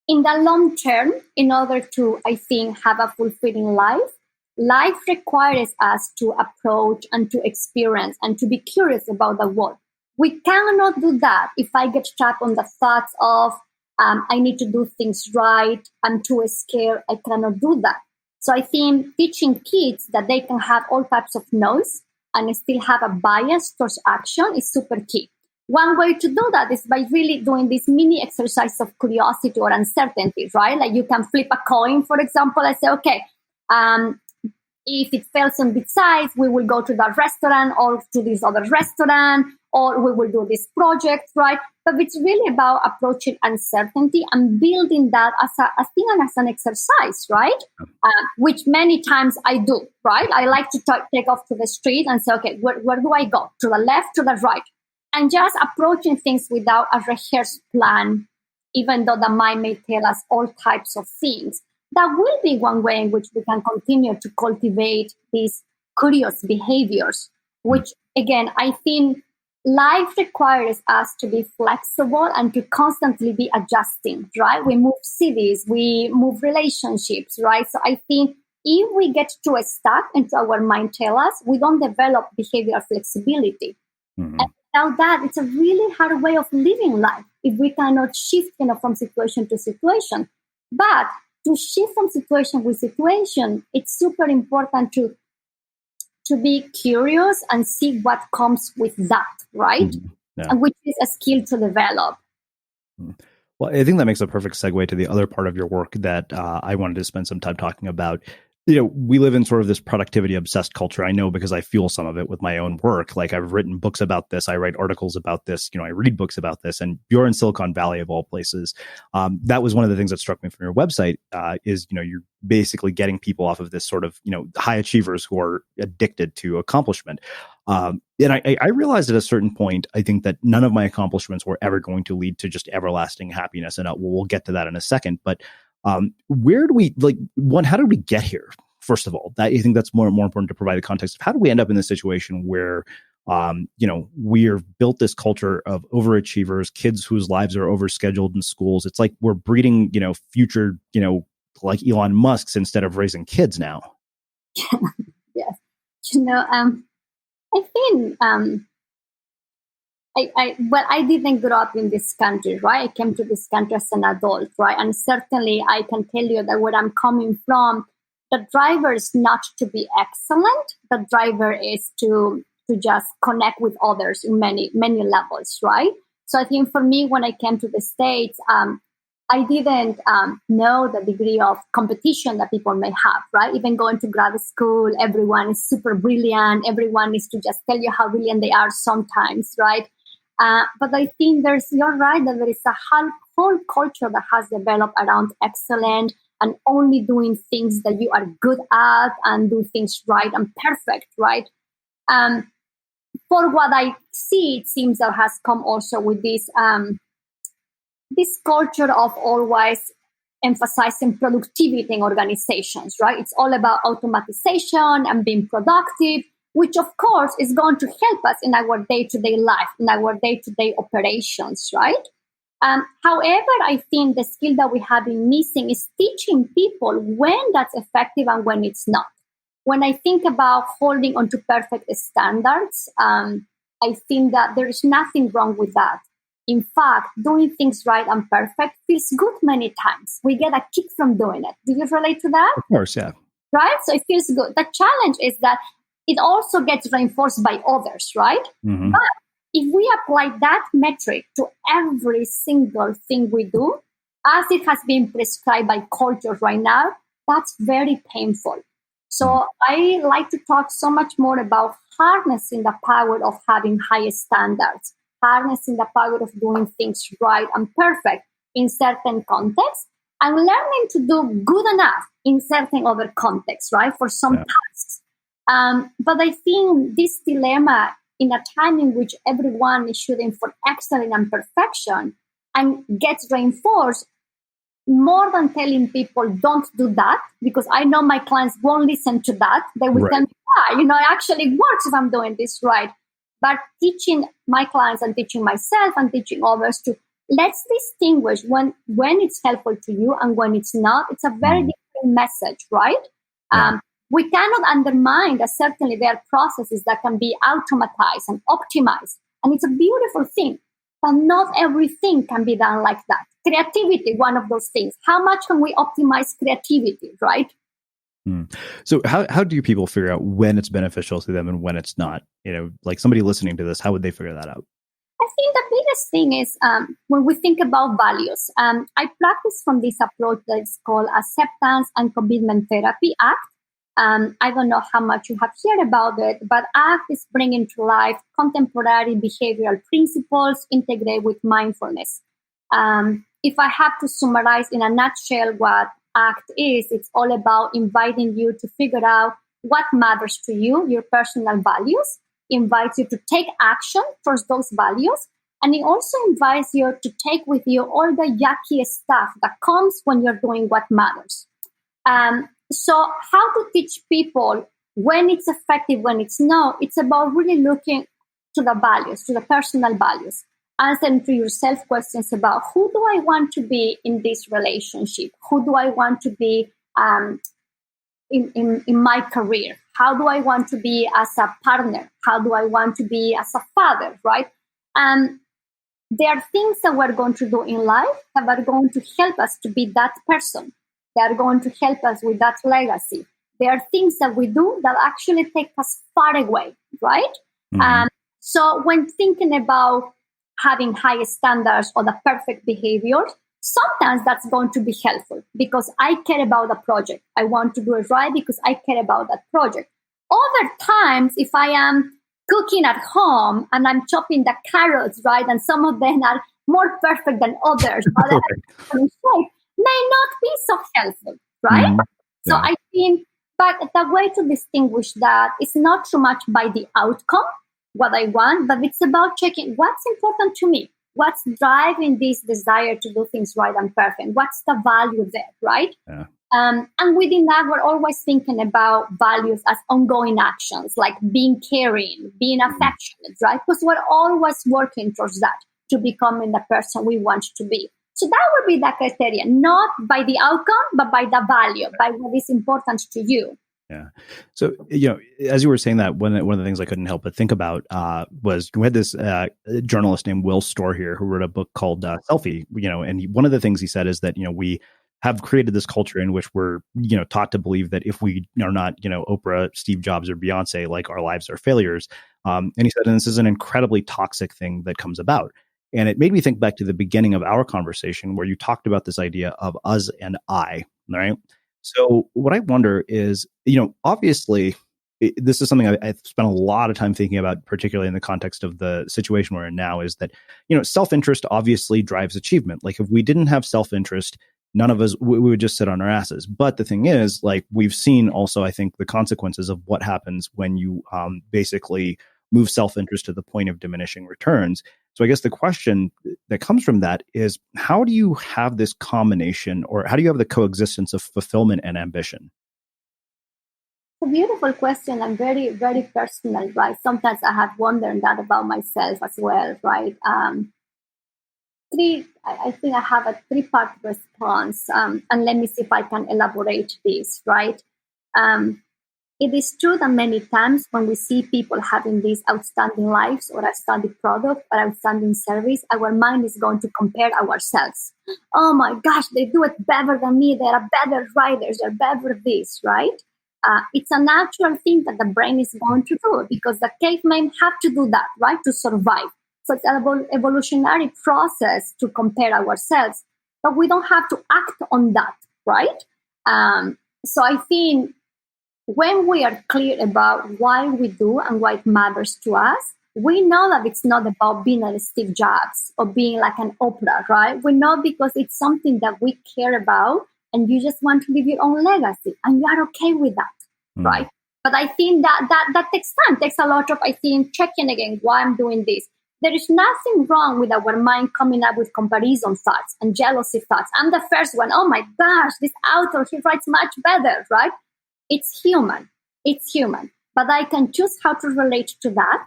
in the long term, in order to, I think, have a fulfilling life requires us to approach and to experience and to be curious about the world. We cannot do that if I get trapped on the thoughts of, I need to do things right, I'm too scared, I cannot do that. So I think teaching kids that they can have all types of no's and still have a bias towards action is super key. One way to do that is by really doing this mini exercise of curiosity or uncertainty, right? Like you can flip a coin, for example, and say, okay, if it falls on this side, we will go to that restaurant or to this other restaurant, or we will do this project, right? But it's really about approaching uncertainty and building that as an exercise, right? Which many times I do, right? I like to take off to the street and say, okay, where do I go? To the left, to the right? And just approaching things without a rehearsed plan, even though the mind may tell us all types of things. That will be one way in which we can continue to cultivate these curious behaviors, which, again, I think life requires us to be flexible and to constantly be adjusting, right? We move cities, we move relationships, right? So I think if we get too stuck into our mind tell us, we don't develop behavioral flexibility. Mm-hmm. And without that, it's a really hard way of living life if we cannot shift, from situation to situation. But to shift from situation with situation, it's super important to be curious and see what comes with that, right? Mm-hmm. Yeah. And which is a skill to develop. Well, I think that makes a perfect segue to the other part of your work that I wanted to spend some time talking about. We live in sort of this productivity obsessed culture. I know because I fuel some of it with my own work. Like I've written books about this. I write articles about this. I read books about this. And you're in Silicon Valley of all places. That was one of the things that struck me from your website is, you're basically getting people off of this sort of, high achievers who are addicted to accomplishment. And I realized at a certain point, I think that none of my accomplishments were ever going to lead to just everlasting happiness. And we'll get to that in a second. But where do we how did we get here? First of all, I think that's more important to provide the context of how do we end up in this situation where, we've built this culture of overachievers, kids whose lives are overscheduled in schools. It's like we're breeding, future, like Elon Musk's instead of raising kids now. Yes. I think, I didn't grow up in this country, right? I came to this country as an adult, right? And certainly I can tell you that where I'm coming from, the driver is not to be excellent. The driver is to just connect with others in many, many levels, right? So I think for me, when I came to the States, I didn't know the degree of competition that people may have, right? Even going to grad school, everyone is super brilliant. Everyone needs to just tell you how brilliant they are sometimes, right? But I think you're right, that there is a whole culture that has developed around excellent and only doing things that you are good at and do things right and perfect, right? For what I see, it seems that has come also with this culture of always emphasizing productivity in organizations, right? It's all about automatization and being productive, which of course is going to help us in our day-to-day life, in our day-to-day operations, right? However, I think the skill that we have been missing is teaching people when that's effective and when it's not. When I think about holding on to perfect standards, I think that there is nothing wrong with that. In fact, doing things right and perfect feels good many times. We get a kick from doing it. Do you relate to that? Of course, yeah. Right? So it feels good. The challenge is that it also gets reinforced by others, right? Mm-hmm. But if we apply that metric to every single thing we do, as it has been prescribed by culture right now, that's very painful. So I like to talk so much more about harnessing the power of having high standards, harnessing the power of doing things right and perfect in certain contexts, and learning to do good enough in certain other contexts, right, for some tasks. But I think this dilemma in a time in which everyone is shooting for excellence and perfection and gets reinforced more than telling people don't do that, because I know my clients won't listen to that. They will tell me, it actually works if I'm doing this right. But teaching my clients and teaching myself and teaching others to let's distinguish when it's helpful to you and when it's not. It's a very different message, right? We cannot undermine that certainly there are processes that can be automatized and optimized. And it's a beautiful thing. But not everything can be done like that. Creativity, one of those things. How much can we optimize creativity, right? So how do people figure out when it's beneficial to them and when it's not? Like somebody listening to this, how would they figure that out? I think the biggest thing is when we think about values. I practice from this approach that is called Acceptance and Commitment Therapy, ACT. I don't know how much you have heard about it, but ACT is bringing to life contemporary behavioral principles integrated with mindfulness. If I have to summarize in a nutshell what ACT is, it's all about inviting you to figure out what matters to you, your personal values, invites you to take action towards those values, and it also invites you to take with you all the yucky stuff that comes when you're doing what matters. So how to teach people when it's effective, when it's not, it's about really looking to the values, to the personal values, answering to yourself questions about who do I want to be in this relationship? Who do I want to be in my career? How do I want to be as a partner? How do I want to be as a father, right? There are things that we're going to do in life that are going to help us to be that person. They are going to help us with that legacy. There are things that we do that actually take us far away, right? So when thinking about having high standards or the perfect behaviors, sometimes that's going to be helpful because I care about the project. I want to do it right because I care about that project. Other times, if I am cooking at home and I'm chopping the carrots, right, and some of them are more perfect than others, may not be so helpful, right? So I think, but the way to distinguish that is not so much by the outcome, what I want, but it's about checking what's important to me, what's driving this desire to do things right and perfect, what's the value there, right? And within that, we're always thinking about values as ongoing actions, like being caring, being affectionate, right? Because we're always working towards that, to becoming the person we want to be. So that would be the criteria, not by the outcome, but by the value, by what is important to you. Yeah. So, as you were saying that, one of the things I couldn't help but think about was we had this journalist named Will Storr here who wrote a book called Selfie, and one of the things he said is that, we have created this culture in which we're, taught to believe that if we are not, Oprah, Steve Jobs, or Beyonce, like our lives are failures. And he said, and this is an incredibly toxic thing that comes about. And it made me think back to the beginning of our conversation where you talked about this idea of us and I, right? So what I wonder is, obviously, this is something I've spent a lot of time thinking about, particularly in the context of the situation we're in now, is that, self-interest obviously drives achievement. Like if we didn't have self-interest, none of us, we would just sit on our asses. But the thing is, like we've seen also, I think, the consequences of what happens when you basically move self-interest to the point of diminishing returns. So I guess the question that comes from that is, how do you have this combination, or how do you have the coexistence of fulfillment and ambition? It's a beautiful question and very, very personal, right? Sometimes I have wondered that about myself as well, right? I think I have a three-part response, and let me see if I can elaborate this, right? it is true that many times when we see people having these outstanding lives or outstanding product or outstanding service, our mind is going to compare ourselves. Oh my gosh, they do it better than me. They are better writers. They're better this, right? It's a natural thing that the brain is going to do because the cavemen have to do that, right, to survive. So it's an evolutionary process to compare ourselves, but we don't have to act on that, right? So I think when we are clear about why we do and why it matters to us, we know that it's not about being like Steve Jobs or being like an Oprah, right? We know because it's something that we care about and you just want to leave your own legacy and you are okay with that, right? But I think that takes time, takes a lot of, I think, checking again why I'm doing this. There is nothing wrong with our mind coming up with comparison thoughts and jealousy thoughts. I'm the first one. Oh my gosh, this author, he writes much better, right? It's human. It's human. But I can choose how to relate to that.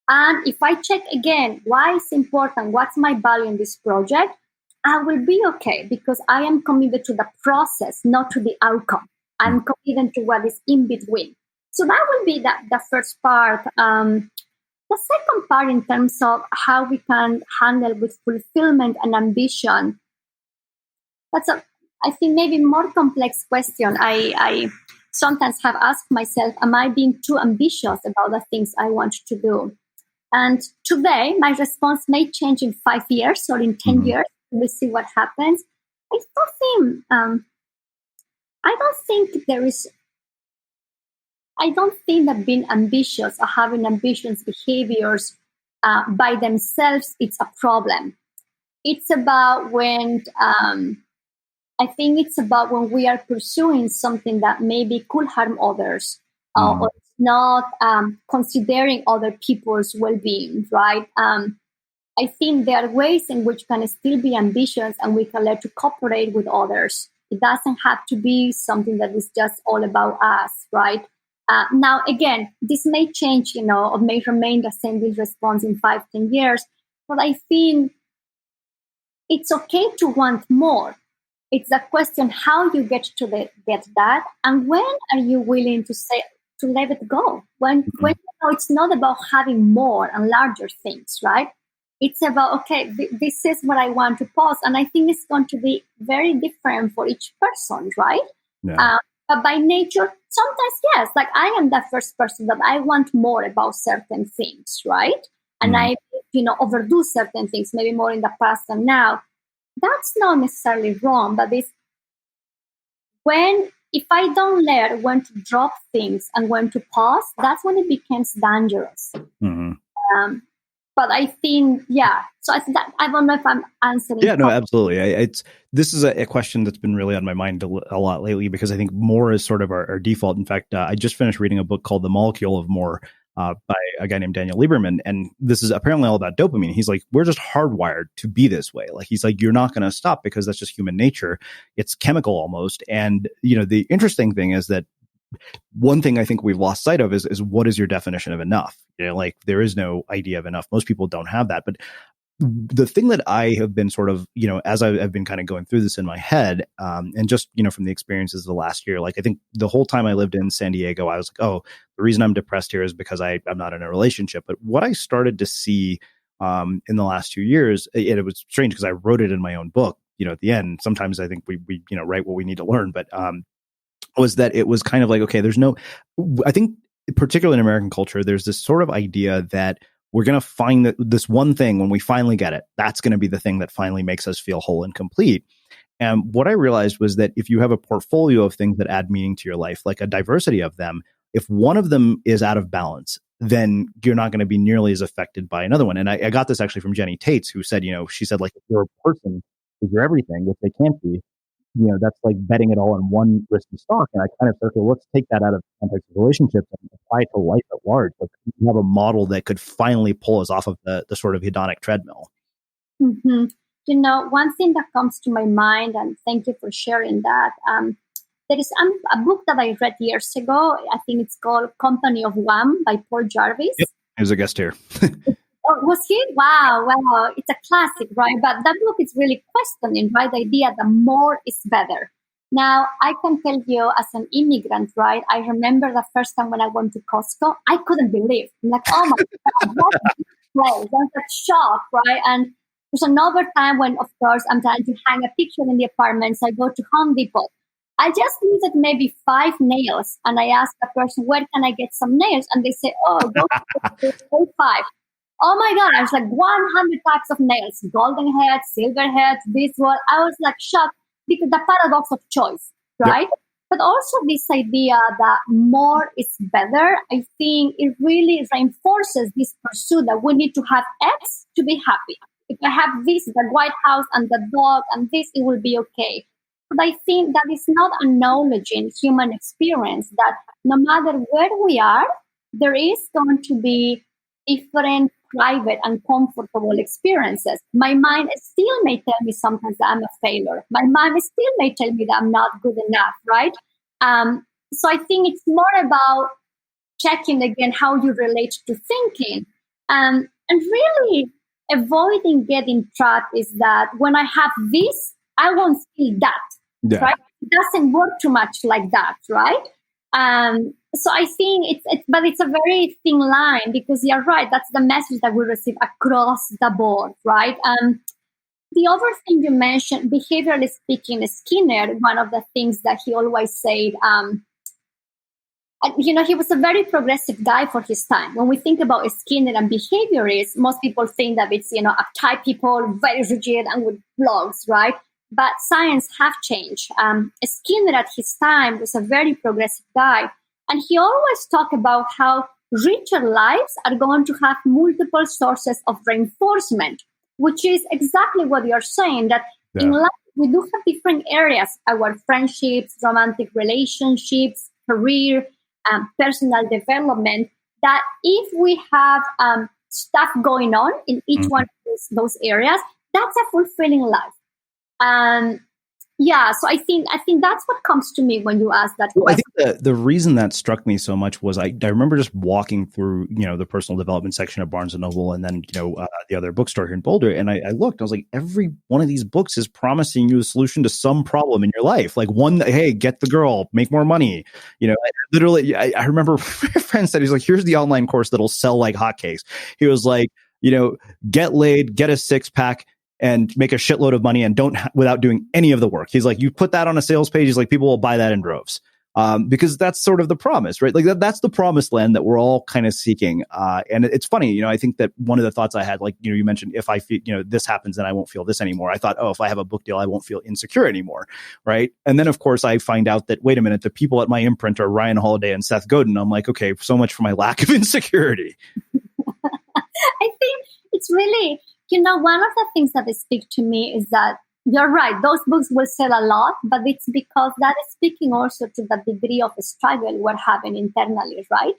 And if I check again why it's important, what's my value in this project, I will be okay because I am committed to the process, not to the outcome. I'm committed to what is in between. So that will be the first part. The second part in terms of how we can handle with fulfillment and ambition, that's I think maybe more complex question. I sometimes have asked myself, am I being too ambitious about the things I want to do? And today, my response may change in 5 years or in 10 years. We'll see what happens. I don't think that being ambitious or having ambitious behaviors by themselves, it's a problem. It's about when we are pursuing something that maybe could harm others or it's not considering other people's well-being, right? I think there are ways in which can still be ambitious and we can learn to cooperate with others. It doesn't have to be something that is just all about us, right? Now, again, this may change, or may remain the same this response in 5-10 years, but I think it's okay to want more. It's a question how you get that, and when are you willing to let it go? When it's not about having more and larger things, right? It's about, okay, this is what I want to post, and I think it's going to be very different for each person, right? Yeah. But by nature, sometimes, yes, like I am the first person that I want more about certain things, right? And I, overdo certain things, maybe more in the past than now. That's not necessarily wrong, but it's if I don't learn when to drop things and when to pause, that's when it becomes dangerous. But I think, so I don't know if I'm answering. Yeah, no, absolutely. This is a question that's been really on my mind a lot lately because I think more is sort of our default. In fact, I just finished reading a book called The Molecule of More by a guy named Daniel Lieberman. And this is apparently all about dopamine. He's like, we're just hardwired to be this way. Like, he's like, you're not going to stop because that's just human nature. It's chemical almost. And, the interesting thing is that one thing I think we've lost sight of is what is your definition of enough? Like there is no idea of enough. Most people don't have that. But the thing that I have been sort of, as I've been kind of going through this in my head, and just, from the experiences of the last year, like I think the whole time I lived in San Diego, I was like, oh, the reason I'm depressed here is because I'm not in a relationship. But what I started to see in the last 2 years, it was strange because I wrote it in my own book, at the end. Sometimes I think we write what we need to learn, but was that it was kind of like, okay, I think particularly in American culture, there's this sort of idea that we're going to find this one thing when we finally get it, that's going to be the thing that finally makes us feel whole and complete. And what I realized was that if you have a portfolio of things that add meaning to your life, like a diversity of them, if one of them is out of balance, then you're not going to be nearly as affected by another one. And I got this actually from Jenny Tates, who said, she said, like, if you're a person, if you're everything, which they can't be, that's like betting it all on one risky stock. And I kind of said, okay, let's take that out of the context of relationships and apply it to life at large. Like we have a model that could finally pull us off of the sort of hedonic treadmill. Mm-hmm. One thing that comes to my mind, and thank you for sharing that, there is a book that I read years ago. I think it's called Company of One by Paul Jarvis. Yep. He was a guest here. Oh, was he? Wow. It's a classic, right? But that book is really questioning, right? The idea that more is better. Now, I can tell you as an immigrant, right? I remember the first time when I went to Costco, I couldn't believe. I'm like, oh my God, what's this place? I was like shocked, right? And there's another time when, of course, I'm trying to hang a picture in the apartment. So I go to Home Depot. I just needed maybe 5 nails. And I asked the person, where can I get some nails? And they say, oh, go to 5. Oh my God, I was like 100 types of nails, golden heads, silver heads, this one. I was like shocked because the paradox of choice, right? Yep. But also this idea that more is better, I think it really reinforces this pursuit that we need to have X to be happy. If I have this, the White House and the dog and this, it will be okay. But I think that is not acknowledging human experience, that no matter where we are, there is going to be different private and comfortable experiences. My mind still may tell me sometimes that I'm a failure. My mind still may tell me that I'm not good enough, right? So I think it's more about checking again how you relate to thinking. And really avoiding getting trapped is that when I have this, I won't feel that, right? It doesn't work too much like that, right? So I think it's a very thin line, because you're right. That's the message that we receive across the board, right? The other thing you mentioned, behaviorally speaking, Skinner, one of the things that he always said, he was a very progressive guy for his time. When we think about Skinner and behaviorists, most people think that it's, uptight people, very rigid and with blogs, right? But science have changed. Skinner at his time was a very progressive guy. And he always talked about how richer lives are going to have multiple sources of reinforcement, which is exactly what you're saying, that in life we do have different areas, our friendships, romantic relationships, career, personal development, that if we have stuff going on in each one of those areas, that's a fulfilling life. So I think that's what comes to me when you ask that question. I think the reason that struck me so much was I remember just walking through, the personal development section of Barnes & Noble, and then, the other bookstore here in Boulder. And I looked, I was like, every one of these books is promising you a solution to some problem in your life. Like one, hey, get the girl, make more money. I remember a friend said, he's like, here's the online course that'll sell like hotcakes. He was like, get laid, get a 6-pack, and make a shitload of money, and without doing any of the work. He's like, you put that on a sales page, he's like, people will buy that in droves. Because that's sort of the promise, right? Like that's the promised land that we're all kind of seeking. And it's funny, I think that one of the thoughts I had, like, you mentioned, if I feel, this happens, then I won't feel this anymore. I thought, if I have a book deal, I won't feel insecure anymore. Right. And then of course I find out that, wait a minute, the people at my imprint are Ryan Holiday and Seth Godin. I'm like, okay, so much for my lack of insecurity. I think it's really, one of the things that they speak to me is that you're right, those books will sell a lot, but it's because that is speaking also to the degree of struggle we're having internally, right?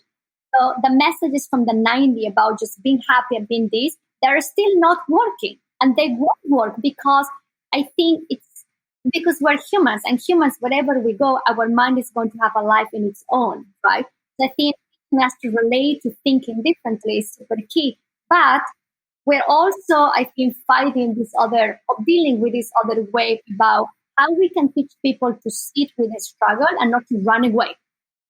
So the messages from the 90s about just being happy and being this, they're still not working. And they won't work because I think it's because we're humans, and humans, wherever we go, our mind is going to have a life in its own, right? So I think it has to relate to thinking differently is super key. But we're also, I think, dealing with this other way about how we can teach people to sit with the struggle and not to run away.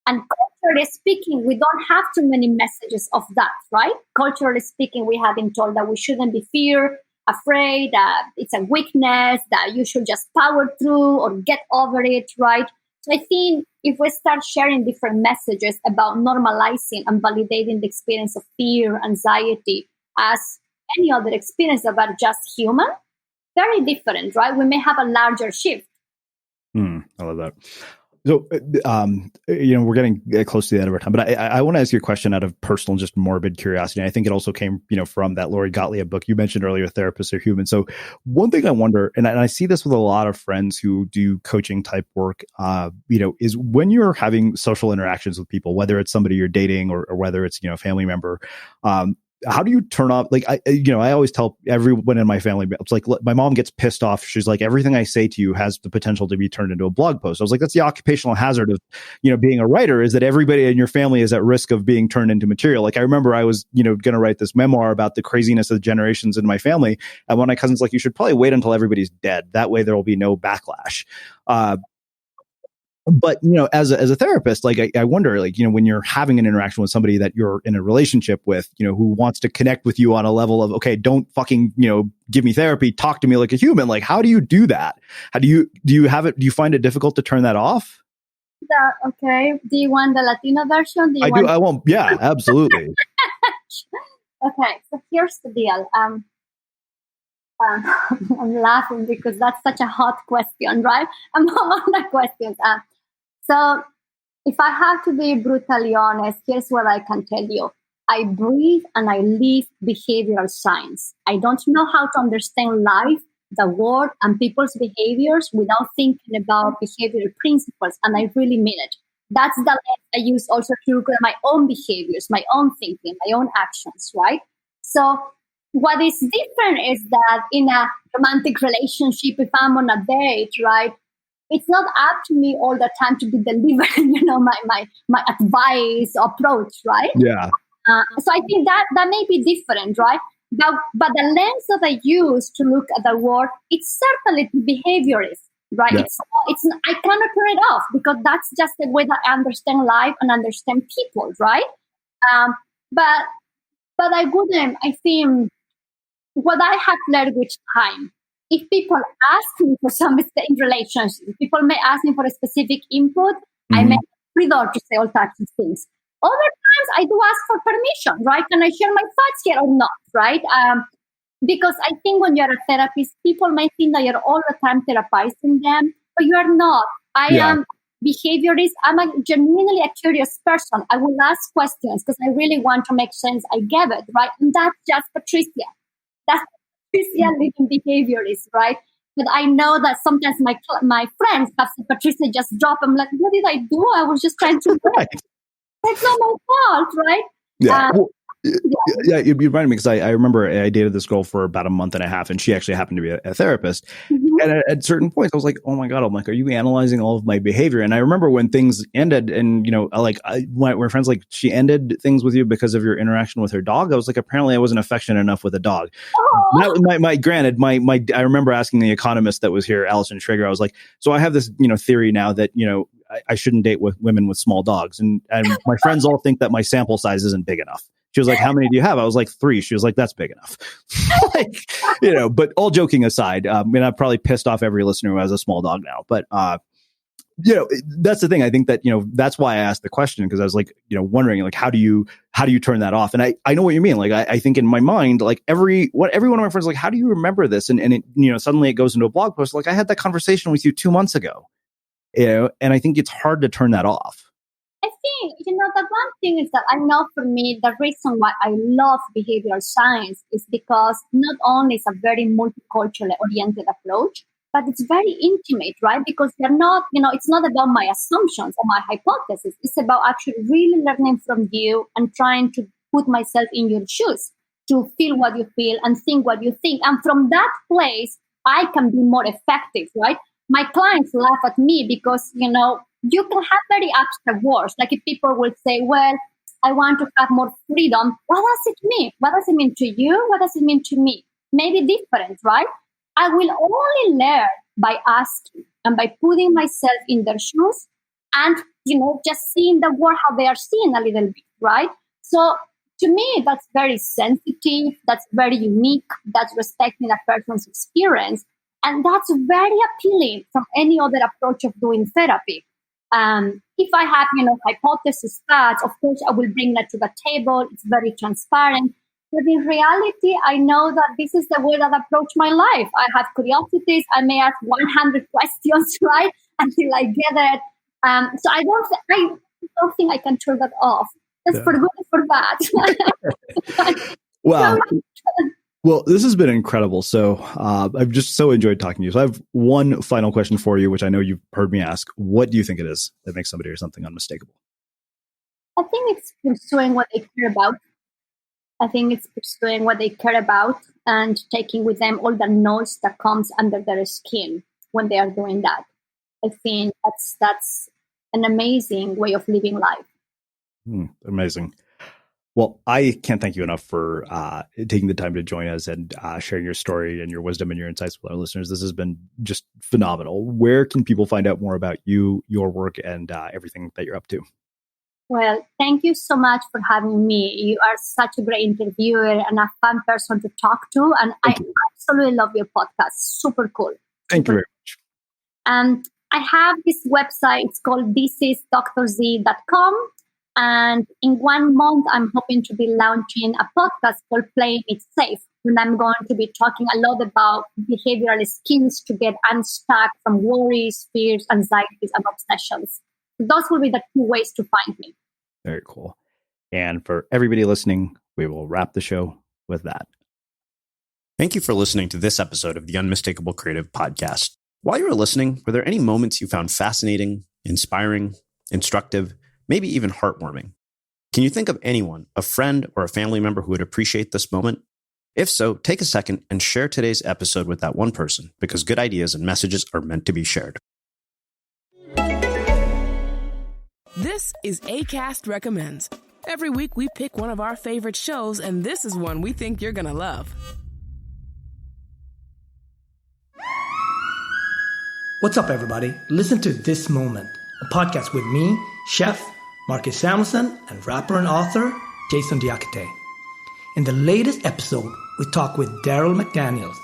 And culturally speaking, we don't have too many messages of that, right? Culturally speaking, we have been told that we shouldn't be afraid, that it's a weakness, that you should just power through or get over it, right? So I think if we start sharing different messages about normalizing and validating the experience of fear, anxiety as any other experience about just human, very different, right? We may have a larger shift. I love that. So, we're getting close to the end of our time, but I want to ask you a question out of personal, just morbid curiosity. And I think it also came, from that Lori Gottlieb book you mentioned earlier, Therapists Are Human. So one thing I wonder, and I see this with a lot of friends who do coaching type work, is when you're having social interactions with people, whether it's somebody you're dating or whether it's, a family member, how do you turn off? Like, I always tell everyone in my family, it's like, my mom gets pissed off. She's like, everything I say to you has the potential to be turned into a blog post. I was like, that's the occupational hazard of, being a writer, is that everybody in your family is at risk of being turned into material. Like, I remember I was, going to write this memoir about the craziness of the generations in my family. And one of my cousins like, you should probably wait until everybody's dead. That way there will be no backlash. But, as a therapist, like, I wonder, like, when you're having an interaction with somebody that you're in a relationship with, who wants to connect with you on a level of, okay, don't fucking, give me therapy, talk to me like a human. Like, how do you do that? How do you find it difficult to turn that off? Okay. Do you want the Latino version? I won't. Yeah, absolutely. Okay. So here's the deal. I'm laughing because that's such a hot question, right? I'm not on that question. So if I have to be brutally honest, here's what I can tell you. I breathe and I live behavioral science. I don't know how to understand life, the world, and people's behaviors without thinking about behavioral principles. And I really mean it. That's the lens I use also to look at my own behaviors, my own thinking, my own actions, right? So what is different is that in a romantic relationship, if I'm on a date, right, it's not up to me all the time to be delivering, my advice, approach, right? Yeah. So I think that may be different, right? But the lens that I use to look at the world, it's certainly behaviorist, right? Yeah. It's I cannot turn it off because that's just the way that I understand life and understand people, right? But I wouldn't. I think what I have learned with time, if people ask me for some in relationships, people may ask me for a specific input, I may free door to say all types of things. Other times I do ask for permission, right? Can I share my thoughts here or not, right? Because I think when you're a therapist, people may think that you're all the time therapizing them, but you are not. I am behaviorist. I'm genuinely a curious person. I will ask questions because I really want to make sense. I get it, right? And that's just Patricia. That's Patricia living behaviorist, right? But I know that sometimes my friends have said, Patricia, just drop. I'm like, what did I do? I was just trying to work. That's not my fault, right? Yeah. You reminded me because I remember I dated this girl for about a month and a half, and she actually happened to be a therapist. And at certain points, I was like, "Oh my god!" I'm like, "Are you analyzing all of my behavior?" And I remember when things ended, and my friends like, "She ended things with you because of your interaction with her dog." I was like, "Apparently, I wasn't affectionate enough with a dog." I remember asking the economist that was here, Allison Traeger. I was like, "So I have this theory now that I shouldn't date with women with small dogs, and my friends all think that my sample size isn't big enough." She was like, "How many do you have?" I was like, 3. She was like, "That's big enough." But all joking aside, I've probably pissed off every listener who has a small dog now. But, that's the thing. I think that, that's why I asked the question, because I was like, wondering, like, how do you turn that off? And I know what you mean. Like, I think in my mind, like every one of my friends, like, how do you remember this? And it, suddenly it goes into a blog post. Like, I had that conversation with you 2 months ago, and I think it's hard to turn that off. I think, the one thing is that I know for me, the reason why I love behavioral science is because not only is a very multiculturally oriented approach, but it's very intimate, right? Because you're not, it's not about my assumptions or my hypothesis. It's about actually really learning from you and trying to put myself in your shoes, to feel what you feel and think what you think. And from that place, I can be more effective, right? My clients laugh at me because, you can have very abstract words. Like if people will say, well, I want to have more freedom. What does it mean? What does it mean to you? What does it mean to me? Maybe different, right? I will only learn by asking and by putting myself in their shoes and, just seeing the world how they are seeing a little bit, right? So to me, that's very sensitive. That's very unique. That's respecting a person's experience. And that's very appealing from any other approach of doing therapy. If I have, hypothesis thoughts, of course, I will bring that to the table. It's very transparent. But in reality, I know that this is the way that I approach my life. I have curiosities. I may ask 100 questions, right, until I get it. So I don't think I can turn that off. That's for good or for bad. Wow. Well, this has been incredible. So I've just so enjoyed talking to you. So I have one final question for you, which I know you've heard me ask. What do you think it is that makes somebody or something unmistakable? I think it's pursuing what they care about. And taking with them all the noise that comes under their skin when they are doing that. I think that's an amazing way of living life. Amazing. Well, I can't thank you enough for taking the time to join us and sharing your story and your wisdom and your insights with our listeners. This has been just phenomenal. Where can people find out more about you, your work, and everything that you're up to? Well, thank you so much for having me. You are such a great interviewer and a fun person to talk to. And I absolutely love your podcast. Super cool. Thank you very much. I have this website. It's called thisisdrzee.com. And in 1 month, I'm hoping to be launching a podcast called Playing It Safe. And I'm going to be talking a lot about behavioral skills to get unstuck from worries, fears, anxieties, and obsessions. Those will be the 2 ways to find me. Very cool. And for everybody listening, we will wrap the show with that. Thank you for listening to this episode of the Unmistakable Creative Podcast. While you were listening, were there any moments you found fascinating, inspiring, instructive, maybe even heartwarming? Can you think of anyone, a friend or a family member who would appreciate this moment? If so, take a second and share today's episode with that one person, because good ideas and messages are meant to be shared. This is Acast Recommends. Every week we pick one of our favorite shows, and this is one we think you're going to love. What's up, everybody? Listen to This Moment, a podcast with me, Chef Marcus Samuelsson, and rapper and author Jason Diakite. In the latest episode, we talk with Daryl McDaniels,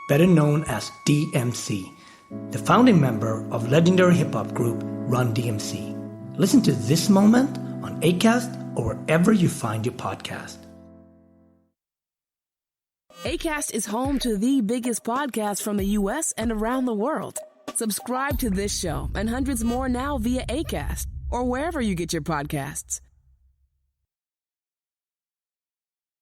better known as DMC, the founding member of legendary hip-hop group Run DMC. Listen to This Moment on Acast or wherever you find your podcast. Acast is home to the biggest podcasts from the U.S. and around the world. Subscribe to this show and hundreds more now via Acast or wherever you get your podcasts.